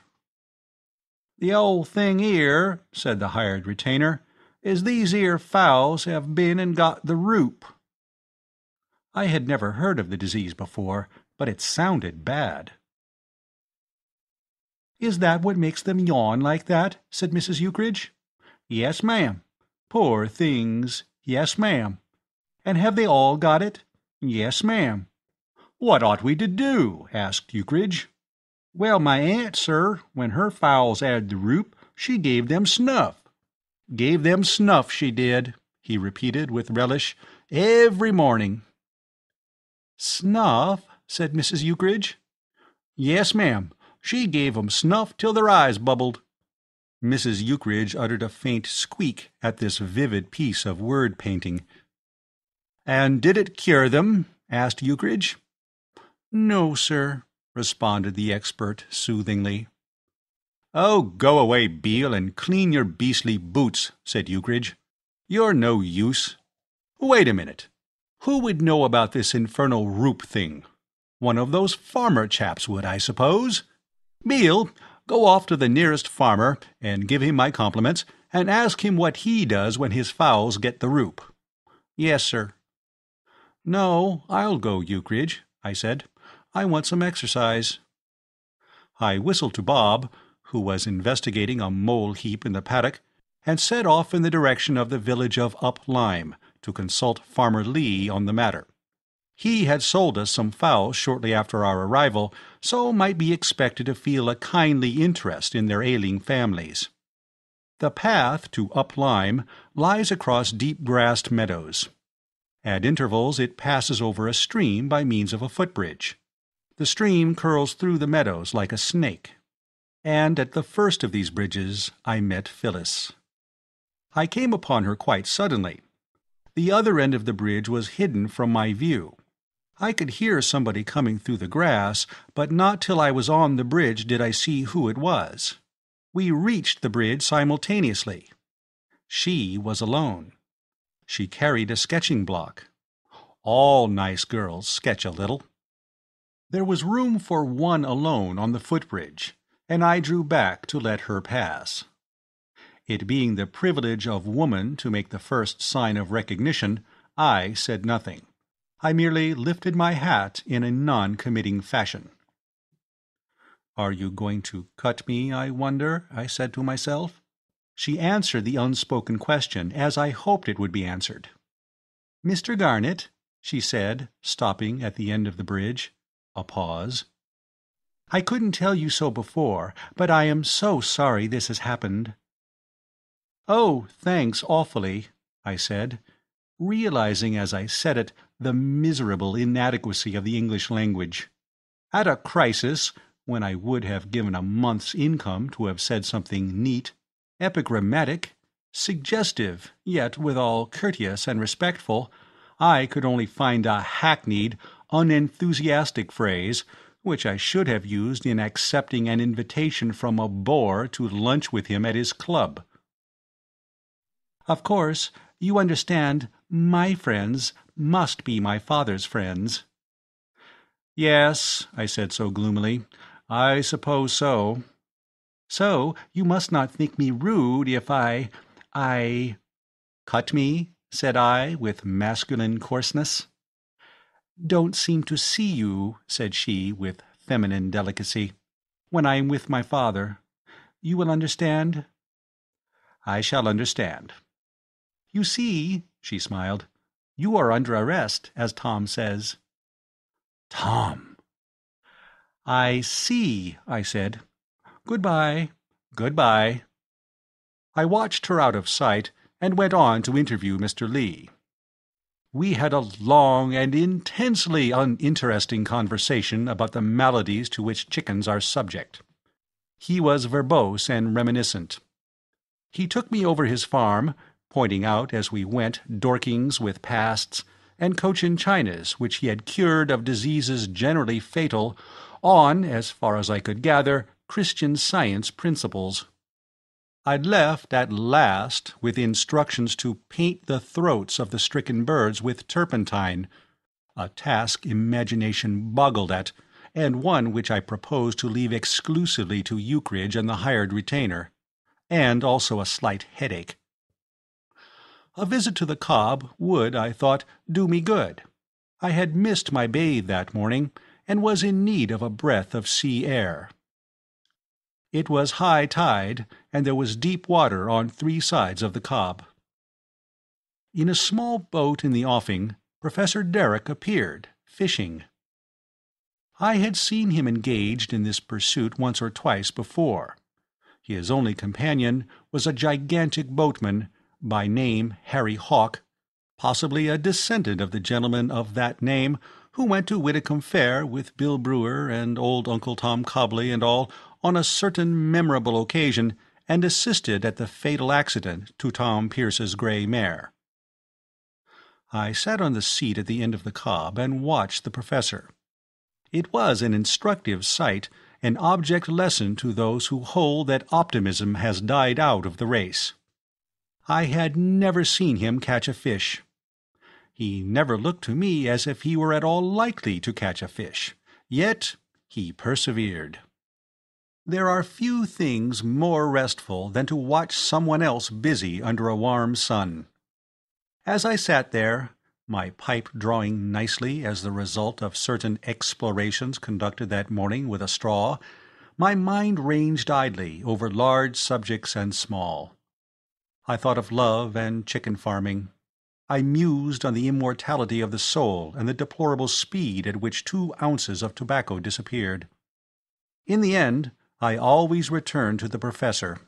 "The old thing 'ere," said the hired retainer, "is these 'ere fowls have been and got the roup." I had never heard of the disease before, but it sounded bad. "Is that what makes them yawn like that?" said Mrs. Eucridge. "Yes, ma'am." "Poor things." "Yes, ma'am." "And have they all got it?" "Yes, ma'am." "What ought we to do?" asked Eucridge. "Well, my aunt, sir, when her fowls 'ad the roup, she gave them snuff." "Gave them snuff, she did," he repeated with relish, "every morning." "Snuff?" said Mrs. Eucridge. "Yes, ma'am. She gave 'em snuff till their eyes bubbled." Mrs. Eucridge uttered a faint squeak at this vivid piece of word-painting. "And did it cure them?" asked Eucridge. "No, sir," responded the expert soothingly. "Oh, go away, Beale, and clean your beastly boots," said Eucridge. "You're no use. Wait a minute. Who would know about this infernal roup thing? One of those farmer chaps would, I suppose. Beale, go off to the nearest farmer and give him my compliments, and ask him what he does when his fowls get the roup." "Yes, sir." "No, I'll go, Eucridge," I said. "I want some exercise." I whistled to Bob, who was investigating a mole heap in the paddock, and set off in the direction of the village of Up Lyme to consult Farmer Lee on the matter. He had sold us some fowls shortly after our arrival, so might be expected to feel a kindly interest in their ailing families. The path to Up Lyme lies across deep-grassed meadows. At intervals it passes over a stream by means of a footbridge. The stream curls through the meadows like a snake. And at the first of these bridges I met Phyllis. I came upon her quite suddenly. The other end of the bridge was hidden from my view. I could hear somebody coming through the grass, but not till I was on the bridge did I see who it was. We reached the bridge simultaneously. She was alone. She carried a sketching block. All nice girls sketch a little. There was room for one alone on the footbridge, and I drew back to let her pass. It being the privilege of woman to make the first sign of recognition, I said nothing. I merely lifted my hat in a non-committing fashion. "Are you going to cut me, I wonder?" I said to myself. She answered the unspoken question as I hoped it would be answered. "Mr. Garnet," she said, stopping at the end of the bridge. A pause. "I couldn't tell you so before, but I am so sorry this has happened." "Oh, thanks awfully," I said, realizing as I said it the miserable inadequacy of the English language. At a crisis, when I would have given a month's income to have said something neat, epigrammatic, suggestive, yet withal courteous and respectful, I could only find a hackneyed, unenthusiastic phrase, which I should have used in accepting an invitation from a bore to lunch with him at his club. "Of course, you understand, my friends must be my father's friends." "Yes," I said so gloomily, "I suppose so." "So you must not think me rude if I— "Cut me?" said I, with masculine coarseness. "Don't seem to see you," said she, with feminine delicacy, "when I am with my father. You will understand?" "I shall understand." "You see," she smiled, "you are under arrest, as Tom says." Tom! "I see," I said. "Goodbye." "Goodbye." I watched her out of sight, and went on to interview Mr. Lee. We had a long and intensely uninteresting conversation about the maladies to which chickens are subject. He was verbose and reminiscent. He took me over his farm, pointing out as we went Dorkings with pasts, and Cochin Chinas which he had cured of diseases generally fatal, on, as far as I could gather, Christian Science principles. I'd left at last with instructions to paint the throats of the stricken birds with turpentine, a task imagination boggled at, and one which I proposed to leave exclusively to Eucridge and the hired retainer, and also a slight headache. A visit to the Cobb would, I thought, do me good. I had missed my bathe that morning, and was in need of a breath of sea air. It was high tide, and there was deep water on 3 sides of the Cobb. In a small boat in the offing, Professor Derrick appeared, fishing. I had seen him engaged in this pursuit once or twice before. His only companion was a gigantic boatman, by name Harry Hawke, possibly a descendant of the gentleman of that name who went to Widdicombe Fair with Bill Brewer and old Uncle Tom Cobley and all on a certain memorable occasion, and assisted at the fatal accident to Tom Pierce's grey mare. I sat on the seat at the end of the cob and watched the professor. It was an instructive sight, an object lesson to those who hold that optimism has died out of the race. I had never seen him catch a fish. He never looked to me as if he were at all likely to catch a fish, yet he persevered. There are few things more restful than to watch someone else busy under a warm sun. As I sat there, my pipe drawing nicely as the result of certain explorations conducted that morning with a straw, my mind ranged idly over large subjects and small. I thought of love and chicken farming. I mused on the immortality of the soul and the deplorable speed at which 2 ounces of tobacco disappeared. In the end, I always returned to the professor.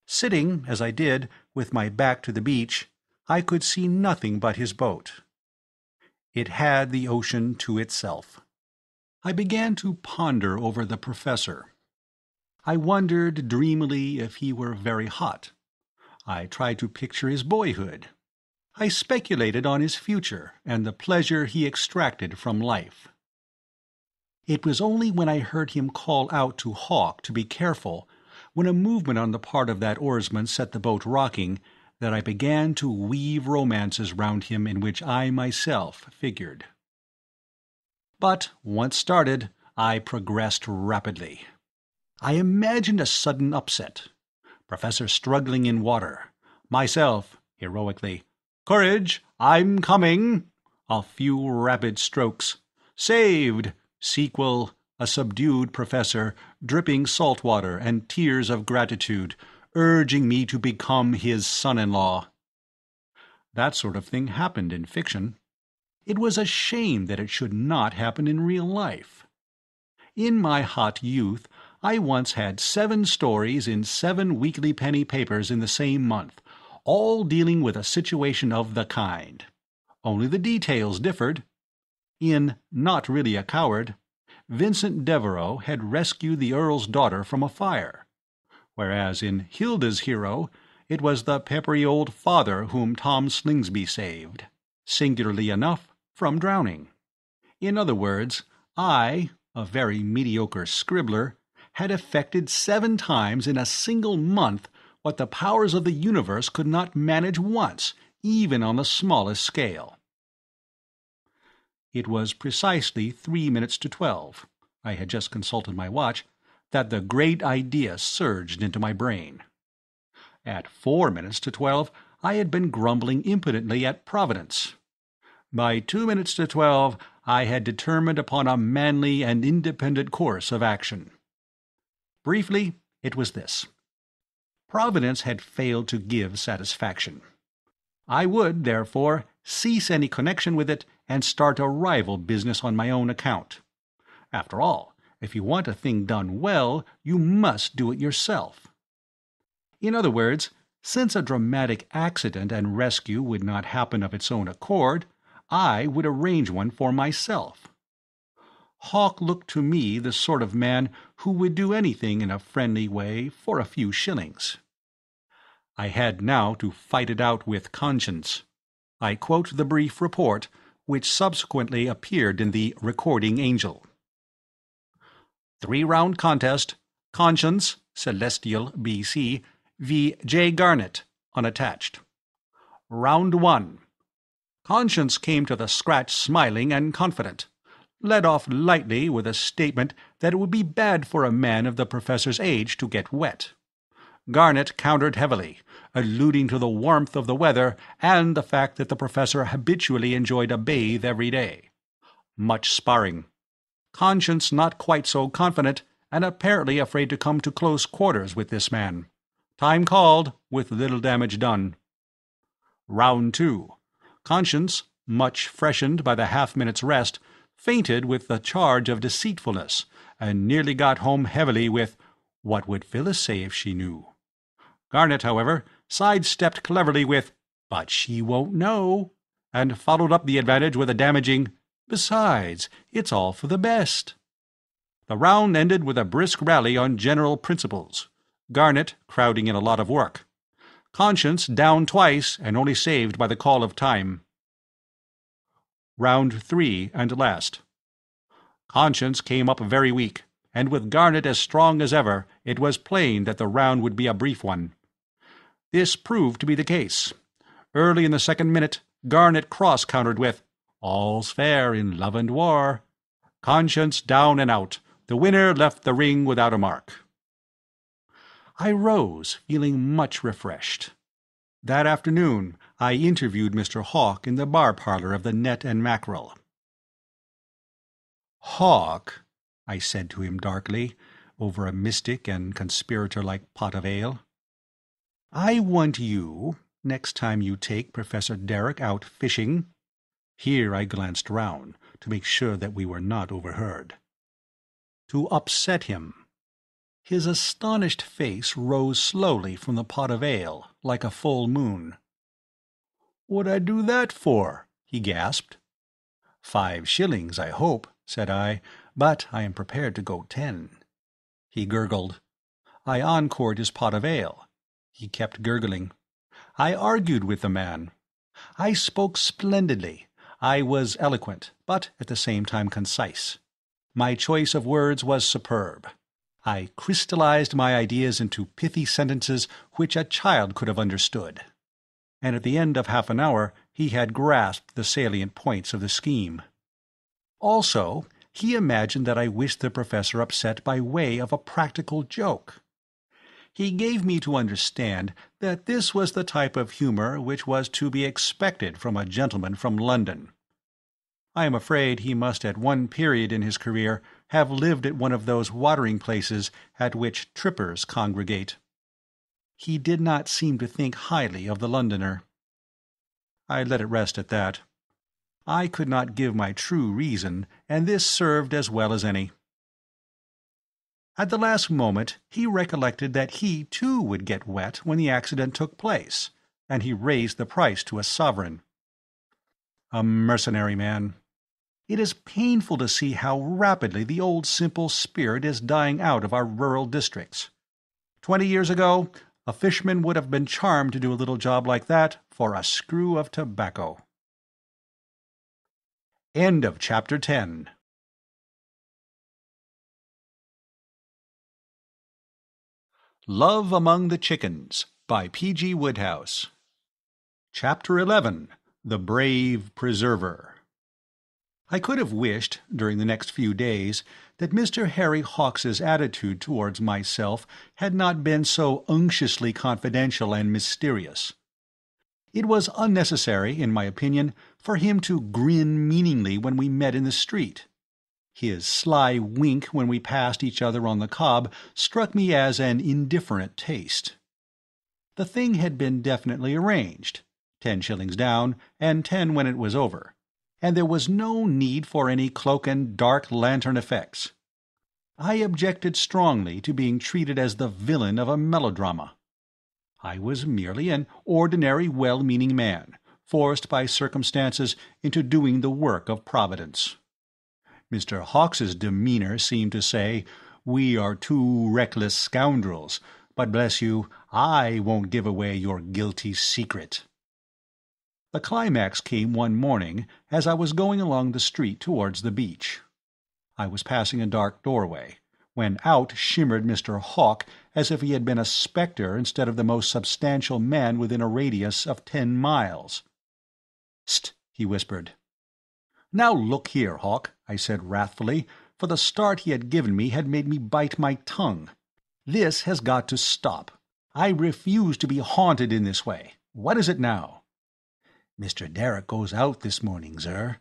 Sitting, as I did, with my back to the beach, I could see nothing but his boat. It had the ocean to itself. I began to ponder over the professor. I wondered dreamily if he were very hot. I tried to picture his boyhood. I speculated on his future and the pleasure he extracted from life. It was only when I heard him call out to Hawke to be careful, when a movement on the part of that oarsman set the boat rocking, that I began to weave romances round him in which I myself figured. But, once started, I progressed rapidly. I imagined a sudden upset. Professor struggling in water. Myself, heroically, "Courage, I'm coming!" A few rapid strokes. Saved! Sequel, a subdued professor, dripping salt water and tears of gratitude, urging me to become his son-in-law. That sort of thing happened in fiction. It was a shame that it should not happen in real life. In my hot youth, I once had 7 stories in 7 weekly penny papers in the same month, all dealing with a situation of the kind. Only the details differed. In Not Really a Coward, Vincent Devereux had rescued the Earl's daughter from a fire, whereas in Hilda's hero it was the peppery old father whom Tom Slingsby saved, singularly enough, from drowning. In other words, I, a very mediocre scribbler, had effected 7 times in a single month what the powers of the universe could not manage once, even on the smallest scale. It was precisely 3 minutes to 12, I had just consulted my watch, that the great idea surged into my brain. At 4 minutes to 12, I had been grumbling impotently at Providence. By 2 minutes to 12, I had determined upon a manly and independent course of action. Briefly, it was this. Providence had failed to give satisfaction. I would, therefore, cease any connection with it and start a rival business on my own account. After all, if you want a thing done well, you must do it yourself. In other words, since a dramatic accident and rescue would not happen of its own accord, I would arrange one for myself. Hawke looked to me the sort of man who would do anything in a friendly way for a few shillings. I had now to fight it out with conscience. I quote the brief report, which subsequently appeared in the Recording Angel. 3-round contest, Conscience, Celestial, B.C., v. J. Garnett, unattached. Round 1. Conscience came to the scratch smiling and confident, led off lightly with a statement that it would be bad for a man of the professor's age to get wet. Garnett countered heavily, alluding to the warmth of the weather and the fact that the professor habitually enjoyed a bathe every day. Much sparring. Conscience not quite so confident, and apparently afraid to come to close quarters with this man. Time called, with little damage done. Round 2. Conscience, much freshened by the half-minute's rest, fainted with the charge of deceitfulness, and nearly got home heavily with, "What would Phyllis say if she knew?" Garnet, however, sidestepped cleverly with, "But she won't know," and followed up the advantage with a damaging, "Besides, it's all for the best." The round ended with a brisk rally on general principles, Garnet crowding in a lot of work. Conscience down twice and only saved by the call of time. Round 3 and last. Conscience came up very weak, and with Garnet as strong as ever, it was plain that the round would be a brief one. This proved to be the case. Early in the second minute, Garnet cross-countered with, "All's fair in love and war." Conscience down and out. The winner left the ring without a mark. I rose, feeling much refreshed. That afternoon I interviewed Mr. Hawke in the bar-parlour of the Net and Mackerel. "Hawke," I said to him darkly, over a mystic and conspirator-like pot of ale, "I want you, next time you take Professor Derrick out fishing—" Here I glanced round, to make sure that we were not overheard. "To upset him." His astonished face rose slowly from the pot of ale, like a full moon. "What'd I do that for?" he gasped. "5 shillings, I hope," said I, "but I am prepared to go 10. He gurgled. I encored his pot of ale. He kept gurgling. I argued with the man. I spoke splendidly. I was eloquent, but at the same time concise. My choice of words was superb. I crystallized my ideas into pithy sentences which a child could have understood. And at the end of half an hour he had grasped the salient points of the scheme. Also, he imagined that I wished the professor upset by way of a practical joke. He gave me to understand that this was the type of humour which was to be expected from a gentleman from London. I am afraid he must at one period in his career have lived at one of those watering places at which trippers congregate. He did not seem to think highly of the Londoner. I let it rest at that. I could not give my true reason, and this served as well as any. At the last moment he recollected that he too would get wet when the accident took place, and he raised the price to a sovereign. A mercenary man. It is painful to see how rapidly the old simple spirit is dying out of our rural districts. 20 years ago, a fisherman would have been charmed to do a little job like that for a screw of tobacco. End of Chapter 10. Love Among the Chickens by P.G. Wodehouse. Chapter 11. The Brave Preserver. I could have wished, during the next few days, that Mr. Harry Hawkes's attitude towards myself had not been so unctuously confidential and mysterious. It was unnecessary, in my opinion, for him to grin meaningly when we met in the street. His sly wink when we passed each other on the cob struck me as an indifferent taste. The thing had been definitely arranged, 10 shillings down, and 10 when it was over, and there was no need for any cloak and dark lantern effects. I objected strongly to being treated as the villain of a melodrama. I was merely an ordinary well-meaning man, forced by circumstances into doing the work of Providence. Mr. Hawkes's demeanour seemed to say, "We are two reckless scoundrels, but bless you, I won't give away your guilty secret." The climax came one morning as I was going along the street towards the beach. I was passing a dark doorway, when out shimmered Mr. Hawke as if he had been a spectre instead of the most substantial man within a radius of 10 miles. "St!" he whispered. "Now look here, Hawke," I said wrathfully, for the start he had given me had made me bite my tongue. "This has got to stop. I refuse to be haunted in this way. What is it now?" "Mr. Derrick goes out this morning, sir."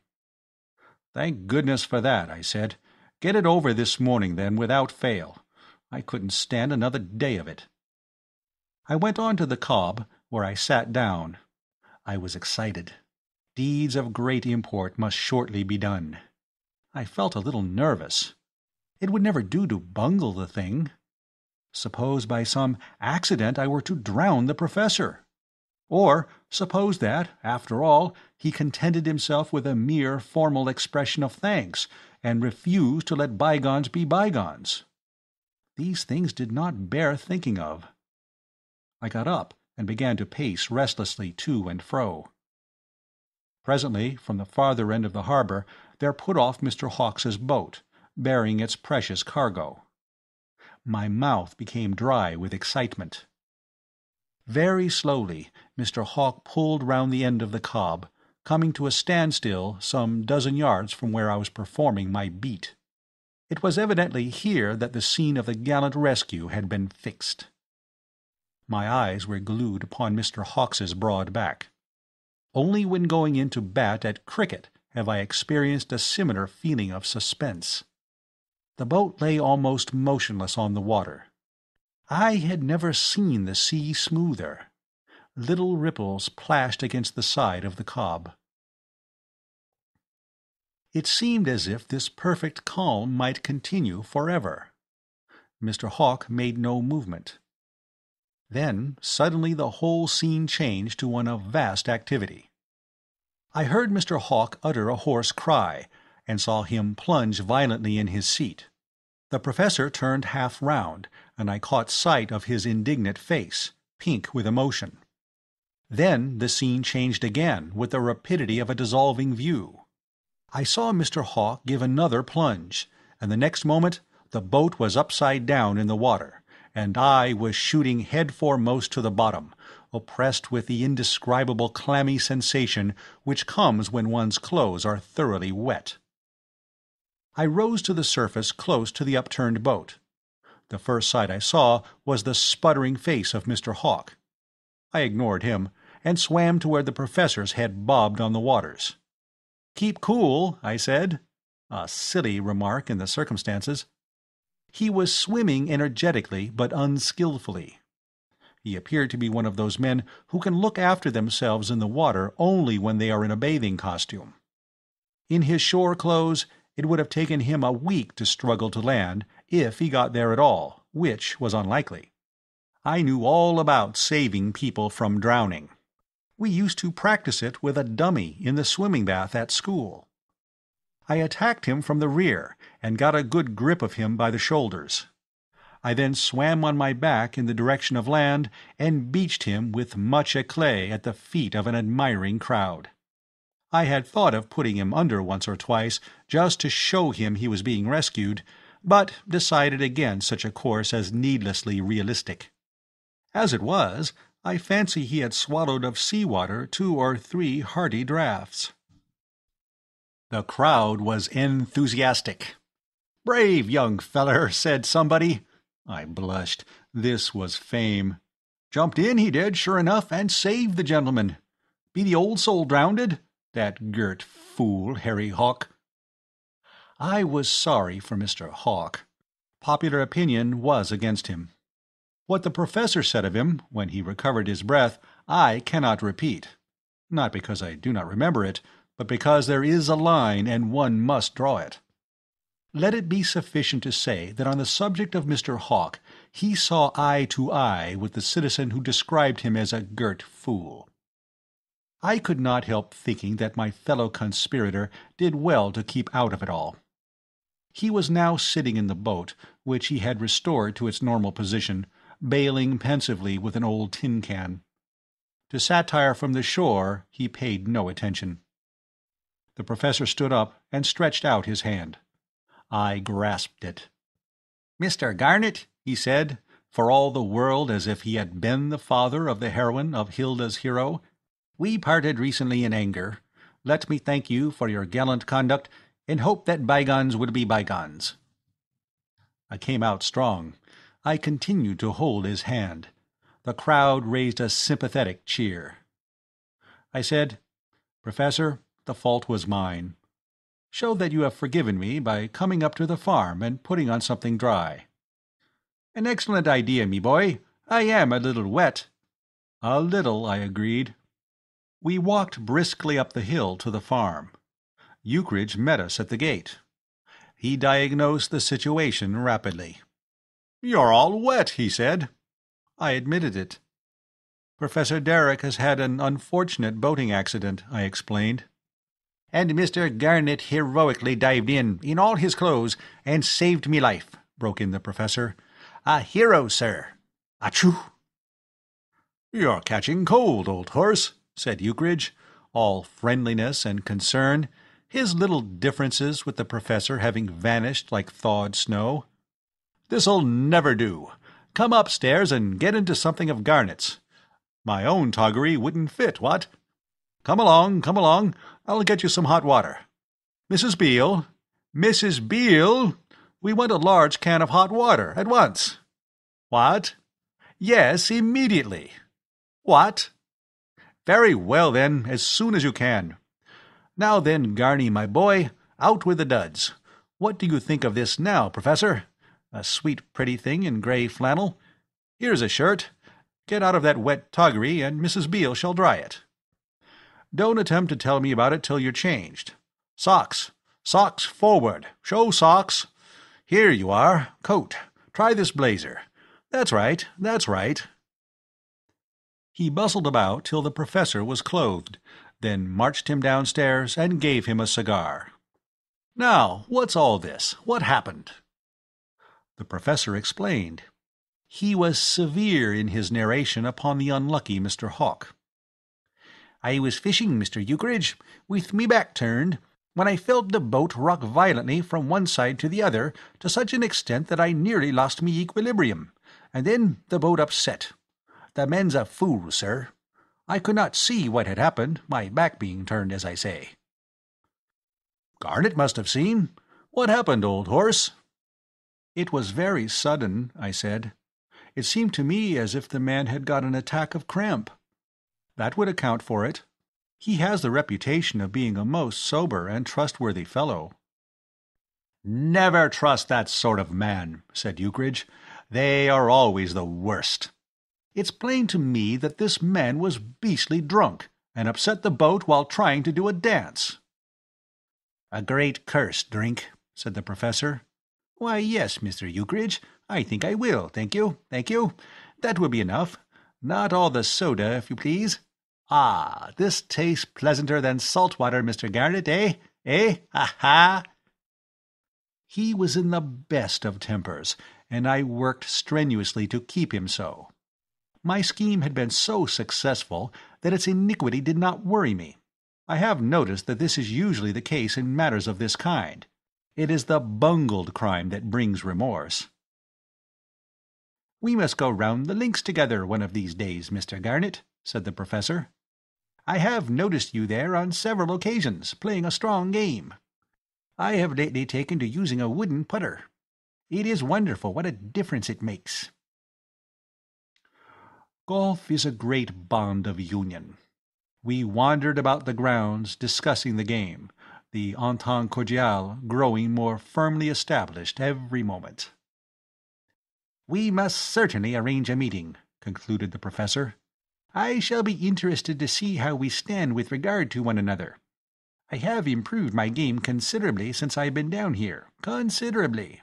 "Thank goodness for that," I said. "Get it over this morning, then, without fail. I couldn't stand another day of it." I went on to the cob, where I sat down. I was excited. Deeds of great import must shortly be done. I felt a little nervous. It would never do to bungle the thing. Suppose by some accident I were to drown the professor? Or suppose that, after all, he contented himself with a mere formal expression of thanks, and refused to let bygones be bygones? These things did not bear thinking of. I got up and began to pace restlessly to and fro. Presently, from the farther end of the harbour, there put off Mr. Hawkes's boat, bearing its precious cargo. My mouth became dry with excitement. Very slowly Mr. Hawke pulled round the end of the cob, coming to a standstill some dozen yards from where I was performing my beat. It was evidently here that the scene of the gallant rescue had been fixed. My eyes were glued upon Mr. Hawkes's broad back. Only when going in to bat at cricket have I experienced a similar feeling of suspense. The boat lay almost motionless on the water. I had never seen the sea smoother. Little ripples plashed against the side of the cob. It seemed as if this perfect calm might continue forever. Mr. Hawke made no movement. Then suddenly the whole scene changed to one of vast activity. I heard Mr. Hawke utter a hoarse cry, and saw him plunge violently in his seat. The professor turned half round, and I caught sight of his indignant face, pink with emotion. Then the scene changed again with the rapidity of a dissolving view. I saw Mr. Hawke give another plunge, and the next moment the boat was upside down in the water, and I was shooting head foremost to the bottom, oppressed with the indescribable clammy sensation which comes when one's clothes are thoroughly wet. I rose to the surface close to the upturned boat. The first sight I saw was the sputtering face of Mr. Hawke. I ignored him, and swam to where the professor's head bobbed on the waters. "Keep cool," I said. A silly remark in the circumstances. He was swimming energetically but unskilfully. He appeared to be one of those men who can look after themselves in the water only when they are in a bathing costume. In his shore clothes, it would have taken him a week to struggle to land, if he got there at all, which was unlikely. I knew all about saving people from drowning. We used to practice it with a dummy in the swimming bath at school. I attacked him from the rear, and got a good grip of him by the shoulders. I then swam on my back in the direction of land, and beached him with much éclat at the feet of an admiring crowd. I had thought of putting him under once or twice, just to show him he was being rescued, but decided against such a course as needlessly realistic. As it was, I fancy he had swallowed of sea-water 2 or 3 hearty draughts. The crowd was enthusiastic. "Brave young feller," said somebody. I blushed. This was fame. "Jumped in, he did, sure enough, and saved the gentleman. Be the old soul drownded? That girt fool, Harry Hawke." I was sorry for Mr. Hawke. Popular opinion was against him. What the professor said of him, when he recovered his breath, I cannot repeat. Not because I do not remember it, but because there is a line and one must draw it. Let it be sufficient to say that on the subject of Mr. Hawke he saw eye to eye with the citizen who described him as a girt fool. I could not help thinking that my fellow conspirator did well to keep out of it all. He was now sitting in the boat, which he had restored to its normal position, bailing pensively with an old tin can. To satire from the shore he paid no attention. The professor stood up and stretched out his hand. I grasped it. "Mr. Garnet," he said, for all the world as if he had been the father of the heroine of Hilda's hero, "we parted recently in anger. Let me thank you for your gallant conduct, and hope that bygones will be bygones." I came out strong. I continued to hold his hand. The crowd raised a sympathetic cheer. I said, "Professor, the fault was mine. Show that you have forgiven me by coming up to the farm and putting on something dry." "An excellent idea, me boy. I am a little wet." "A little," I agreed. We walked briskly up the hill to the farm. Eucridge met us at the gate. He diagnosed the situation rapidly. "You're all wet," he said. I admitted it. "Professor Derrick has had an unfortunate boating accident," I explained. "And Mr. Garnet heroically dived in all his clothes, and saved me life," broke in the professor. "A hero, sir. Achoo!" "You're catching cold, old horse," said Eucridge, all friendliness and concern, his little differences with the professor having vanished like thawed snow. "This'll never do. Come upstairs and get into something of Garnet's. My own toggery wouldn't fit, what? Come along, I'll get you some hot water. Mrs. Beale, we want a large can of hot water, at once. What? Yes, immediately. What? Very well, then, as soon as you can. Now then, Garney, my boy, out with the duds. What do you think of this now, Professor? A sweet pretty thing in grey flannel. Here's a shirt. Get out of that wet toggery, and Mrs. Beale shall dry it. Don't attempt to tell me about it till you're changed. Socks forward. Show socks. Here you are. Coat. Try this blazer. That's right. He bustled about till the professor was clothed, then marched him downstairs and gave him a cigar. Now, what's all this? What happened? The professor explained. He was severe in his narration upon the unlucky Mr. Hawke. I was fishing, Mr. Eucridge, with me back turned, when I felt the boat rock violently from one side to the other, to such an extent that I nearly lost me equilibrium, and then the boat upset. The man's a fool, sir. I could not see what had happened, my back being turned, as I say. Garnet must have seen. What happened, old horse? It was very sudden, I said. It seemed to me as if the man had got an attack of cramp. That would account for it. He has the reputation of being a most sober and trustworthy fellow. Never trust that sort of man, said Eucridge. They are always the worst. It's plain to me that this man was beastly drunk, and upset the boat while trying to do a dance. A great curse, drink, said the professor. Why, yes, Mr. Eucridge, I think I will, thank you. That will be enough. Not all the soda, if you please. Ah, this tastes pleasanter than salt water, Mr. Garnet, eh? Ha! He was in the best of tempers, and I worked strenuously to keep him so. My scheme had been so successful that its iniquity did not worry me. I have noticed that this is usually the case in matters of this kind. It is the bungled crime that brings remorse. We must go round the links together one of these days, Mr. Garnet, said the professor. I have noticed you there on several occasions, playing a strong game. I have lately taken to using a wooden putter. It is wonderful what a difference it makes. Golf is a great bond of union. We wandered about the grounds, discussing the game, the entente cordiale growing more firmly established every moment. We must certainly arrange a meeting, concluded the professor. I shall be interested to see how we stand with regard to one another. I have improved my game considerably since I have been down here, considerably.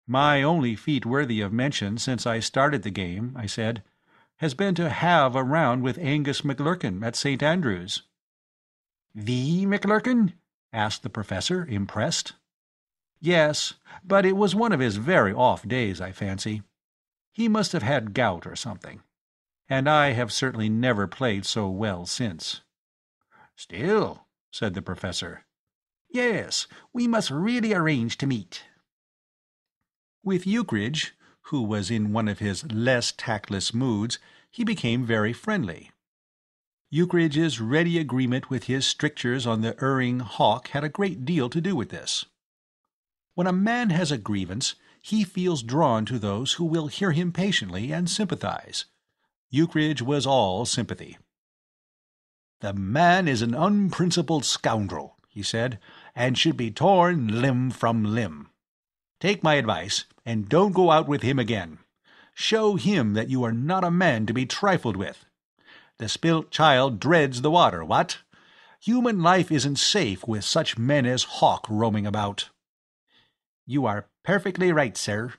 My only feat worthy of mention since I started the game, I said, has been to have a round with Angus McLurkin at St. Andrews. The McLurkin? Asked the professor, impressed. Yes, but it was one of his very off days, I fancy. He must have had gout or something, and I have certainly never played so well since. Still, said the professor. Yes, we must really arrange to meet. With Eucridge, who was in one of his less tactless moods, he became very friendly. Eucridge's ready agreement with his strictures on the erring Hawke had a great deal to do with this. When a man has a grievance, he feels drawn to those who will hear him patiently and sympathize. Eucridge was all sympathy. The man is an unprincipled scoundrel, he said, and should be torn limb from limb. Take my advice, and don't go out with him again. Show him that you are not a man to be trifled with. The spilt child dreads the water, what? Human life isn't safe with such men as Hawke roaming about. "You are perfectly right, sir.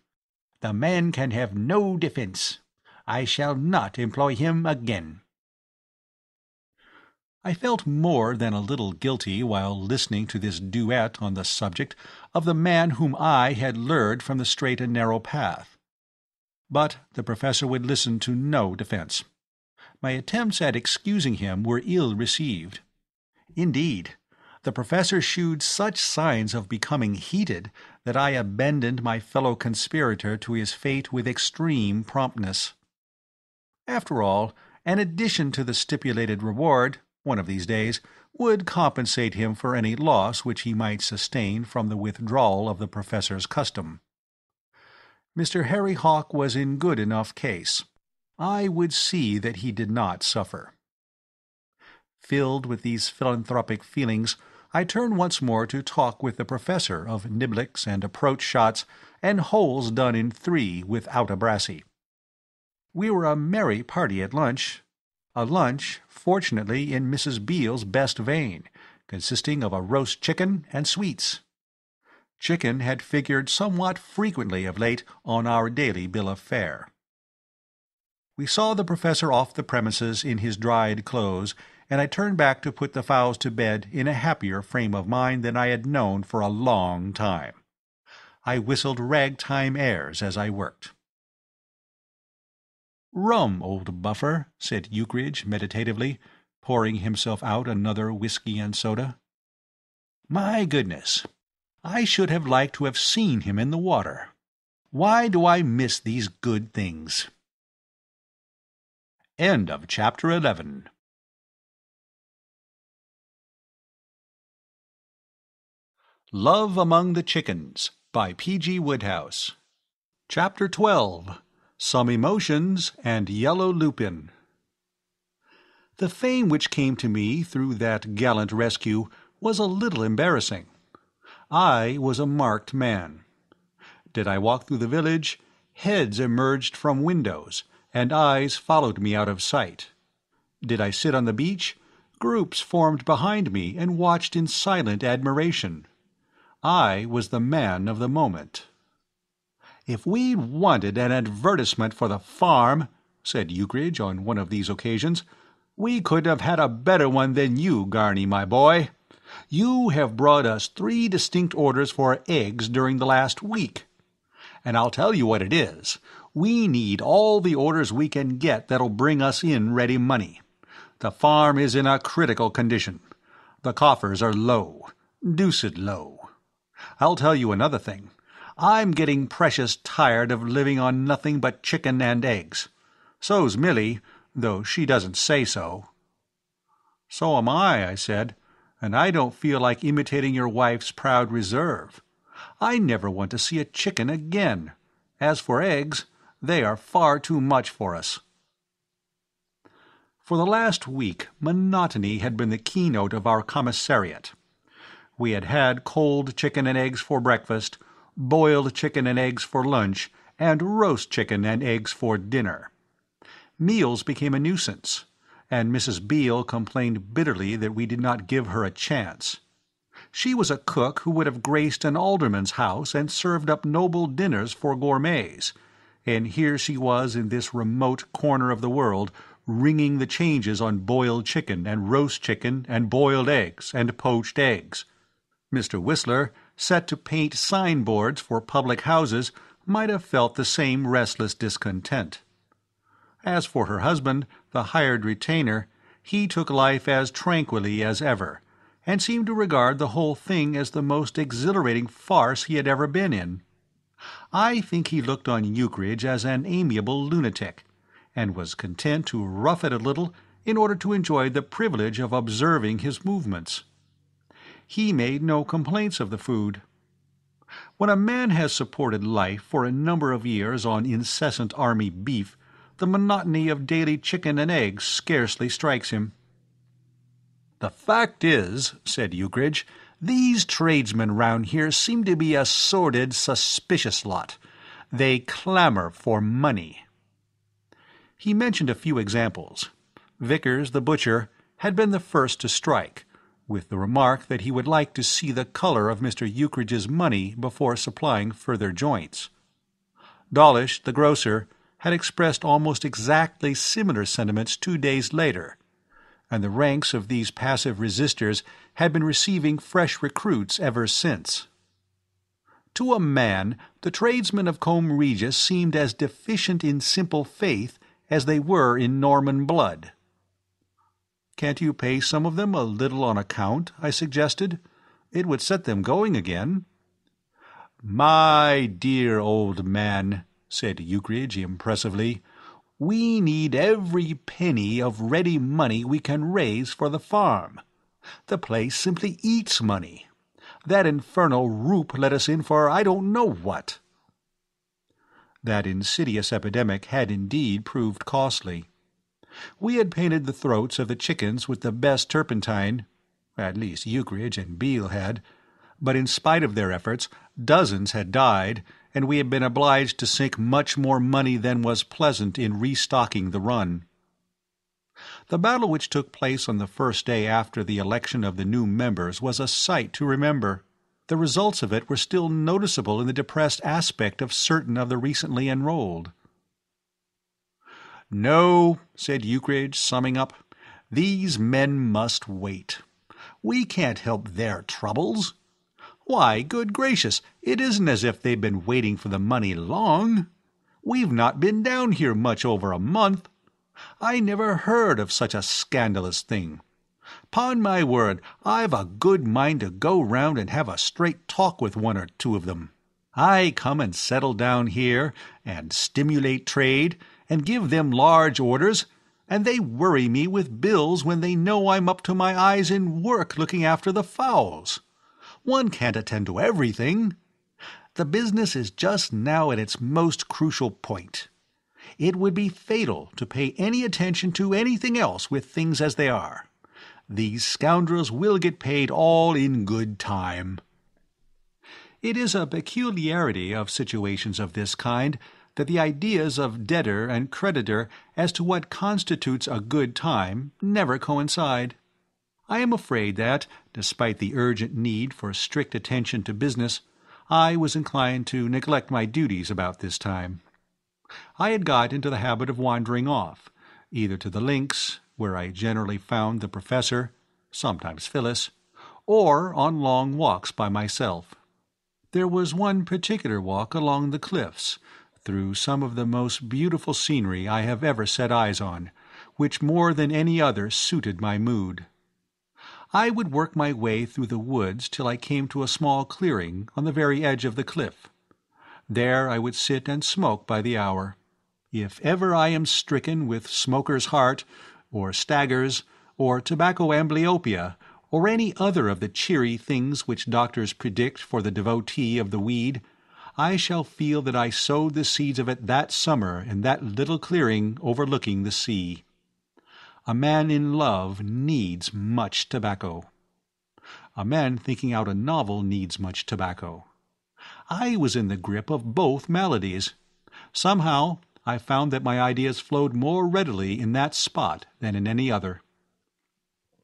The man can have no defence. I shall not employ him again." I felt more than a little guilty while listening to this duet on the subject of the man whom I had lured from the straight and narrow path. But the professor would listen to no defence. My attempts at excusing him were ill received. Indeed, the professor shewed such signs of becoming heated that I abandoned my fellow conspirator to his fate with extreme promptness. After all, an addition to the stipulated reward, one of these days, would compensate him for any loss which he might sustain from the withdrawal of the professor's custom. Mr. Harry Hawke was in good enough case. I would see that he did not suffer. Filled with these philanthropic feelings, I turned once more to talk with the professor of niblicks and approach shots and holes done in 3 without a brassey. We were a merry party at lunch, a lunch, fortunately, in Mrs. Beale's best vein, consisting of a roast chicken and sweets. Chicken had figured somewhat frequently of late on our daily bill of fare. We saw the professor off the premises in his dried clothes, and I turned back to put the fowls to bed in a happier frame of mind than I had known for a long time. I whistled ragtime airs as I worked. "Rum, old buffer," said Eucridge meditatively, pouring himself out another whiskey and soda. "My goodness, I should have liked to have seen him in the water. Why do I miss these good things?" End of Chapter 11. Love Among the Chickens by P.G. Wodehouse. Chapter 12. Some Emotions and Yellow Lupin. The fame which came to me through that gallant rescue was a little embarrassing. I was a marked man. Did I walk through the village, heads emerged from windows, and eyes followed me out of sight. Did I sit on the beach, groups formed behind me and watched in silent admiration. I was the man of the moment. "If we'd wanted an advertisement for the farm," said Eucridge on one of these occasions, "we couldn't have had a better one than you, Garney, my boy. You have brought us 3 distinct orders for eggs during the last week. And I'll tell you what it is. We need all the orders we can get that'll bring us in ready money. The farm is in a critical condition. The coffers are low, deuced low. I'll tell you another thing. I'm getting precious tired of living on nothing but chicken and eggs. So's Milly, though she doesn't say so." "So am I," said, "and I don't feel like imitating your wife's proud reserve. I never want to see a chicken again. As for eggs, they are far too much for us." For the last week, monotony had been the keynote of our commissariat. We had had cold chicken and eggs for breakfast, boiled chicken and eggs for lunch, and roast chicken and eggs for dinner. Meals became a nuisance, and Mrs. Beale complained bitterly that we did not give her a chance. She was a cook who would have graced an alderman's house and served up noble dinners for gourmets, and here she was in this remote corner of the world, ringing the changes on boiled chicken and roast chicken and boiled eggs and poached eggs. Mr. Whistler, set to paint signboards for public houses, might have felt the same restless discontent. As for her husband, the hired retainer, he took life as tranquilly as ever, and seemed to regard the whole thing as the most exhilarating farce he had ever been in. I think he looked on Eucridge as an amiable lunatic, and was content to rough it a little in order to enjoy the privilege of observing his movements. He made no complaints of the food. When a man has supported life for a number of years on incessant army beef, the monotony of daily chicken and eggs scarcely strikes him. "The fact is," said Eucridge, "these tradesmen round here seem to be a sordid, suspicious lot. They clamour for money." He mentioned a few examples. Vickers, the butcher, had been the first to strike, with the remark that he would like to see the color of Mr. Eucridge's money before supplying further joints. Dawlish, the grocer, had expressed almost exactly similar sentiments 2 days later, and the ranks of these passive resistors had been receiving fresh recruits ever since. To a man, the tradesmen of Combe Regis seemed as deficient in simple faith as they were in Norman blood. "Can't you pay some of them a little on account?" I suggested. "It would set them going again." "My dear old man," said Eucridge impressively, "we need every penny of ready money we can raise for the farm. The place simply eats money. That infernal roup let us in for I don't know what." That insidious epidemic had indeed proved costly. We had painted the throats of the chickens with the best turpentine, at least Eucridge and Beale had, but in spite of their efforts, dozens had died, and we had been obliged to sink much more money than was pleasant in restocking the run. The battle which took place on the first day after the election of the new members was a sight to remember. The results of it were still noticeable in the depressed aspect of certain of the recently enrolled. "No," said Eucridge, summing up, "these men must wait. We can't help their troubles. Why, good gracious, it isn't as if they've been waiting for the money long. We've not been down here much over a month. I never heard of such a scandalous thing. 'Pon my word, I've a good mind to go round and have a straight talk with one or two of them. I come and settle down here, and stimulate trade, and give them large orders, and they worry me with bills when they know I'm up to my eyes in work looking after the fowls. One can't attend to everything. The business is just now at its most crucial point. It would be fatal to pay any attention to anything else with things as they are. These scoundrels will get paid all in good time." It is a peculiarity of situations of this kind that the ideas of debtor and creditor as to what constitutes a good time never coincide. I am afraid that, despite the urgent need for strict attention to business, I was inclined to neglect my duties about this time. I had got into the habit of wandering off, either to the links, where I generally found the professor, sometimes Phyllis, or on long walks by myself. There was one particular walk along the cliffs, through some of the most beautiful scenery I have ever set eyes on, which more than any other suited my mood. I would work my way through the woods till I came to a small clearing on the very edge of the cliff. There I would sit and smoke by the hour. If ever I am stricken with smoker's heart, or staggers, or tobacco amblyopia, or any other of the cheery things which doctors predict for the devotee of the weed, I shall feel that I sowed the seeds of it that summer in that little clearing overlooking the sea. A man in love needs much tobacco. A man thinking out a novel needs much tobacco. I was in the grip of both maladies. Somehow I found that my ideas flowed more readily in that spot than in any other.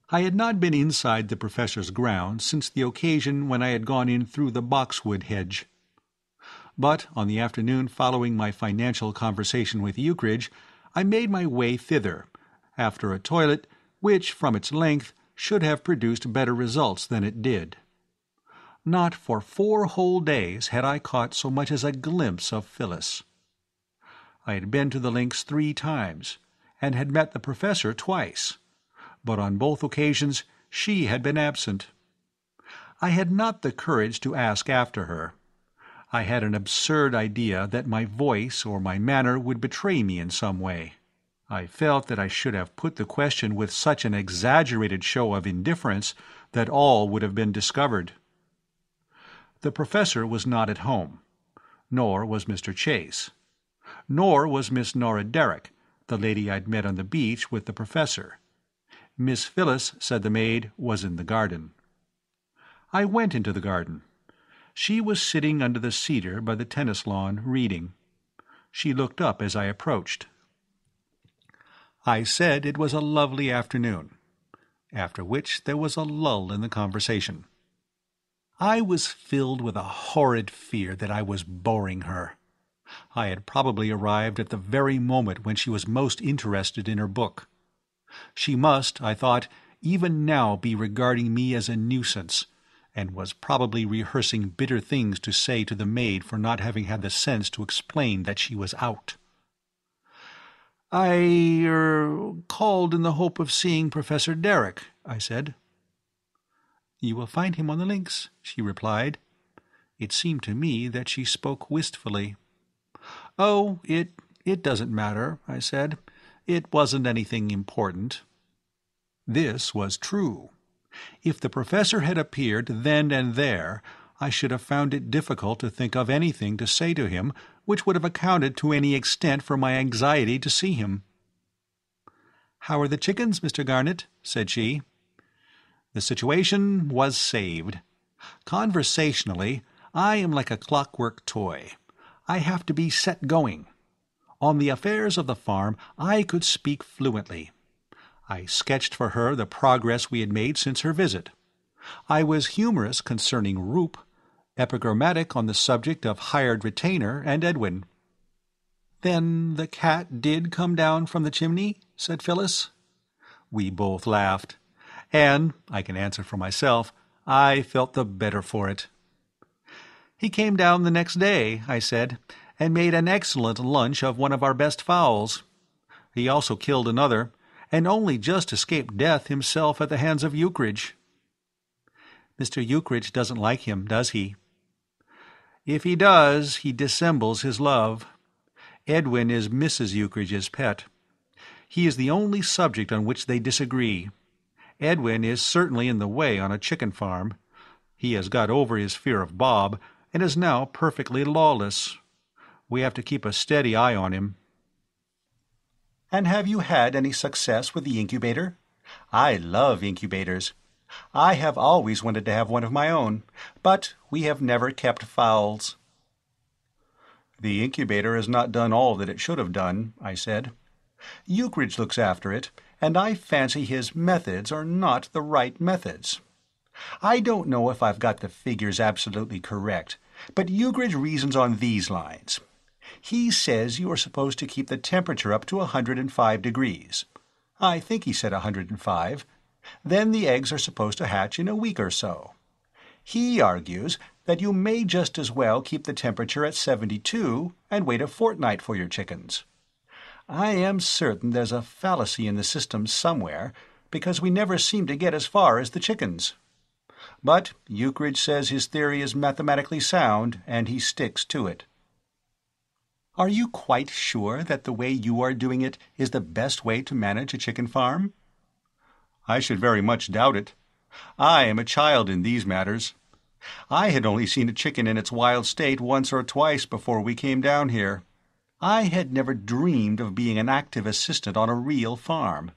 I had not been inside the professor's grounds since the occasion when I had gone in through the boxwood hedge. But on the afternoon following my financial conversation with Eucridge, I made my way thither, after a toilet which, from its length, should have produced better results than it did. Not for 4 whole days had I caught so much as a glimpse of Phyllis. I had been to the links 3 times, and had met the professor twice, but on both occasions she had been absent. I had not the courage to ask after her. I had an absurd idea that my voice or my manner would betray me in some way. I felt that I should have put the question with such an exaggerated show of indifference that all would have been discovered. The professor was not at home, nor was Mr. Chase, nor was Miss Nora Derrick, the lady I'd met on the beach with the professor. Miss Phyllis, said the maid, was in the garden. I went into the garden. She was sitting under the cedar by the tennis lawn, reading. She looked up as I approached. I said it was a lovely afternoon. after which there was a lull in the conversation. I was filled with a horrid fear that I was boring her. I had probably arrived at the very moment when she was most interested in her book. She must, I thought, even now be regarding me as a nuisance, and was probably rehearsing bitter things to say to the maid for not having had the sense to explain that she was out. "I called in the hope of seeing Professor Derrick," I said. "You will find him on the links," she replied. It seemed to me that she spoke wistfully. "Oh, it doesn't matter," I said. "It wasn't anything important." This was true. If the professor had appeared then and there, I should have found it difficult to think of anything to say to him which would have accounted to any extent for my anxiety to see him. "How are the chickens, Mr. Garnet?" said she. The situation was saved. Conversationally, I am like a clockwork toy. I have to be set going. On the affairs of the farm, I could speak fluently. I sketched for her the progress we had made since her visit. I was humorous concerning Roop, epigrammatic on the subject of hired retainer and Edwin. "Then the cat did come down from the chimney?" said Phyllis. We both laughed, and, I can answer for myself, I felt the better for it. "He came down the next day," I said, "and made an excellent lunch of one of our best fowls. He also killed another, and only just escaped death himself at the hands of Eucridge." "Mr. Eucridge doesn't like him, does he?" "If he does, he dissembles his love. Edwin is Mrs. Eucridge's pet. He is the only subject on which they disagree. Edwin is certainly in the way on a chicken farm. He has got over his fear of Bob, and is now perfectly lawless. We have to keep a steady eye on him." "And have you had any success with the incubator? I love incubators. I have always wanted to have one of my own, but we have never kept fowls." "The incubator has not done all that it should have done," I said. "Eucridge looks after it, and I fancy his methods are not the right methods. I don't know if I've got the figures absolutely correct, but Eucridge reasons on these lines. He says you are supposed to keep the temperature up to 105 degrees. I think he said 105. Then the eggs are supposed to hatch in a week or so. He argues that you may just as well keep the temperature at 72 and wait a fortnight for your chickens. I am certain there's a fallacy in the system somewhere, because we never seem to get as far as the chickens. But Eucridge says his theory is mathematically sound, and he sticks to it." "Are you quite sure that the way you are doing it is the best way to manage a chicken farm?" "I should very much doubt it. I am a child in these matters. I had only seen a chicken in its wild state once or twice before we came down here. I had never dreamed of being an active assistant on a real farm.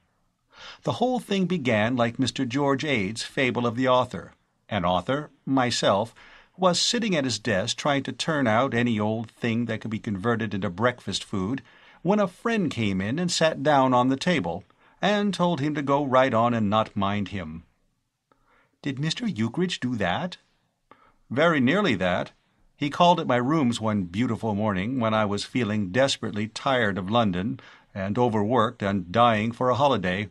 The whole thing began like Mr. George Ade's Fable of the Author. An author, myself, was sitting at his desk trying to turn out any old thing that could be converted into breakfast food, when a friend came in and sat down on the table, and told him to go right on and not mind him." "Did Mr. Eucridge do that?" "Very nearly that. He called at my rooms one beautiful morning when I was feeling desperately tired of London and overworked and dying for a holiday,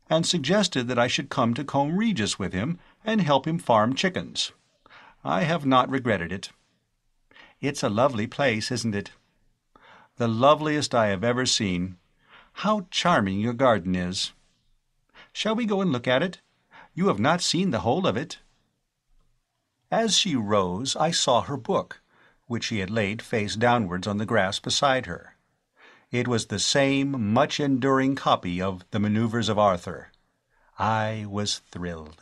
and suggested that I should come to Combe Regis with him and help him farm chickens. I have not regretted it." "It's a lovely place, isn't it?" "The loveliest I have ever seen. How charming your garden is." "Shall we go and look at it? You have not seen the whole of it." As she rose, I saw her book, which she had laid face downwards on the grass beside her. It was the same much-enduring copy of The Manoeuvres of Arthur. I was thrilled.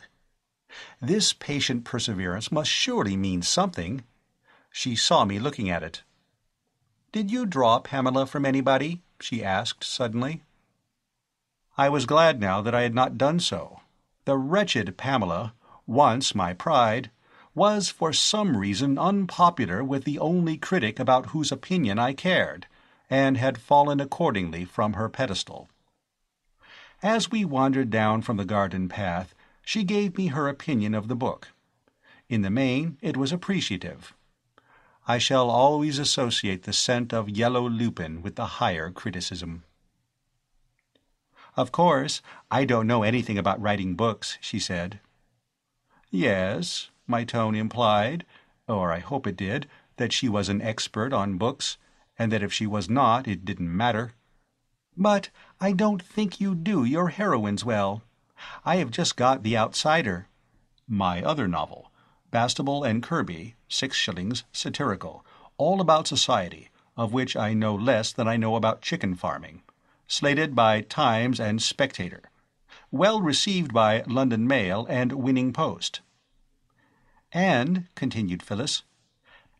This patient perseverance must surely mean something. She saw me looking at it. "Did you draw Pamela from anybody?" she asked suddenly. I was glad now that I had not done so. The wretched Pamela, once my pride, was for some reason unpopular with the only critic about whose opinion I cared, and had fallen accordingly from her pedestal. As we wandered down from the garden path, she gave me her opinion of the book. In the main, it was appreciative. I shall always associate the scent of yellow lupin with the higher criticism. "Of course, I don't know anything about writing books," she said. "Yes," my tone implied, or I hope it did, that she was an expert on books, and that if she was not, it didn't matter. "But I don't think you do your heroines well. I have just got The Outsider." My other novel, Bastable and Kirby, 6 shillings, satirical, all about society, of which I know less than I know about chicken farming. Slated by Times and Spectator. Well received by London Mail and Winning Post. "And," continued Phyllis,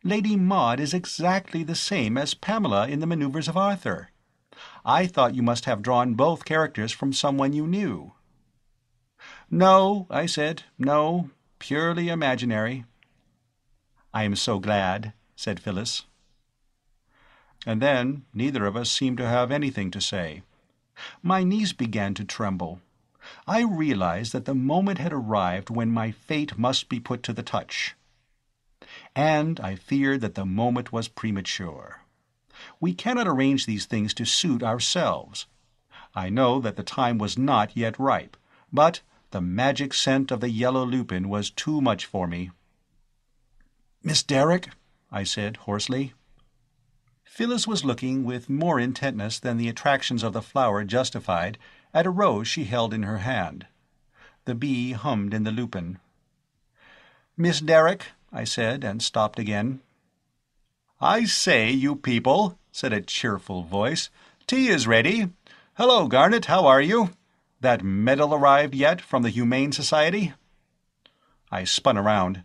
"Lady Maud is exactly the same as Pamela in the Manoeuvres of Arthur. I thought you must have drawn both characters from someone you knew." "No," I said, "no, purely imaginary." "I am so glad," said Phyllis. And then neither of us seemed to have anything to say. My knees began to tremble. I realized that the moment had arrived when my fate must be put to the touch. And I feared that the moment was premature. We cannot arrange these things to suit ourselves. I know that the time was not yet ripe, but the magic scent of the yellow lupin was too much for me. "Miss Derrick," I said hoarsely. Phyllis was looking with more intentness than the attractions of the flower justified at a rose she held in her hand. The bee hummed in the lupin. "Miss Derrick," I said, and stopped again. "I say, you people," said a cheerful voice, "tea is ready. Hello, Garnet, how are you? That medal arrived yet from the Humane Society?" I spun around.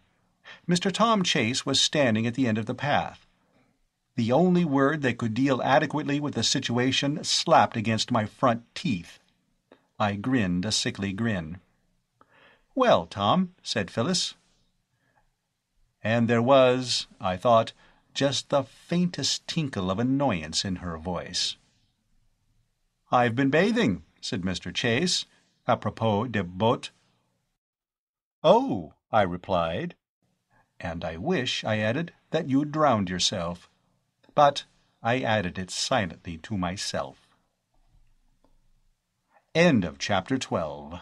Mr. Tom Chase was standing at the end of the path. The only word that could deal adequately with the situation slapped against my front teeth. I grinned a sickly grin. "Well, Tom," said Phyllis. And there was, I thought, just the faintest tinkle of annoyance in her voice. "I've been bathing," said Mr. Chase, apropos de botte. "Oh," I replied. "And I wish," I added, "that you'd drowned yourself." But I added it silently to myself. End of chapter 12.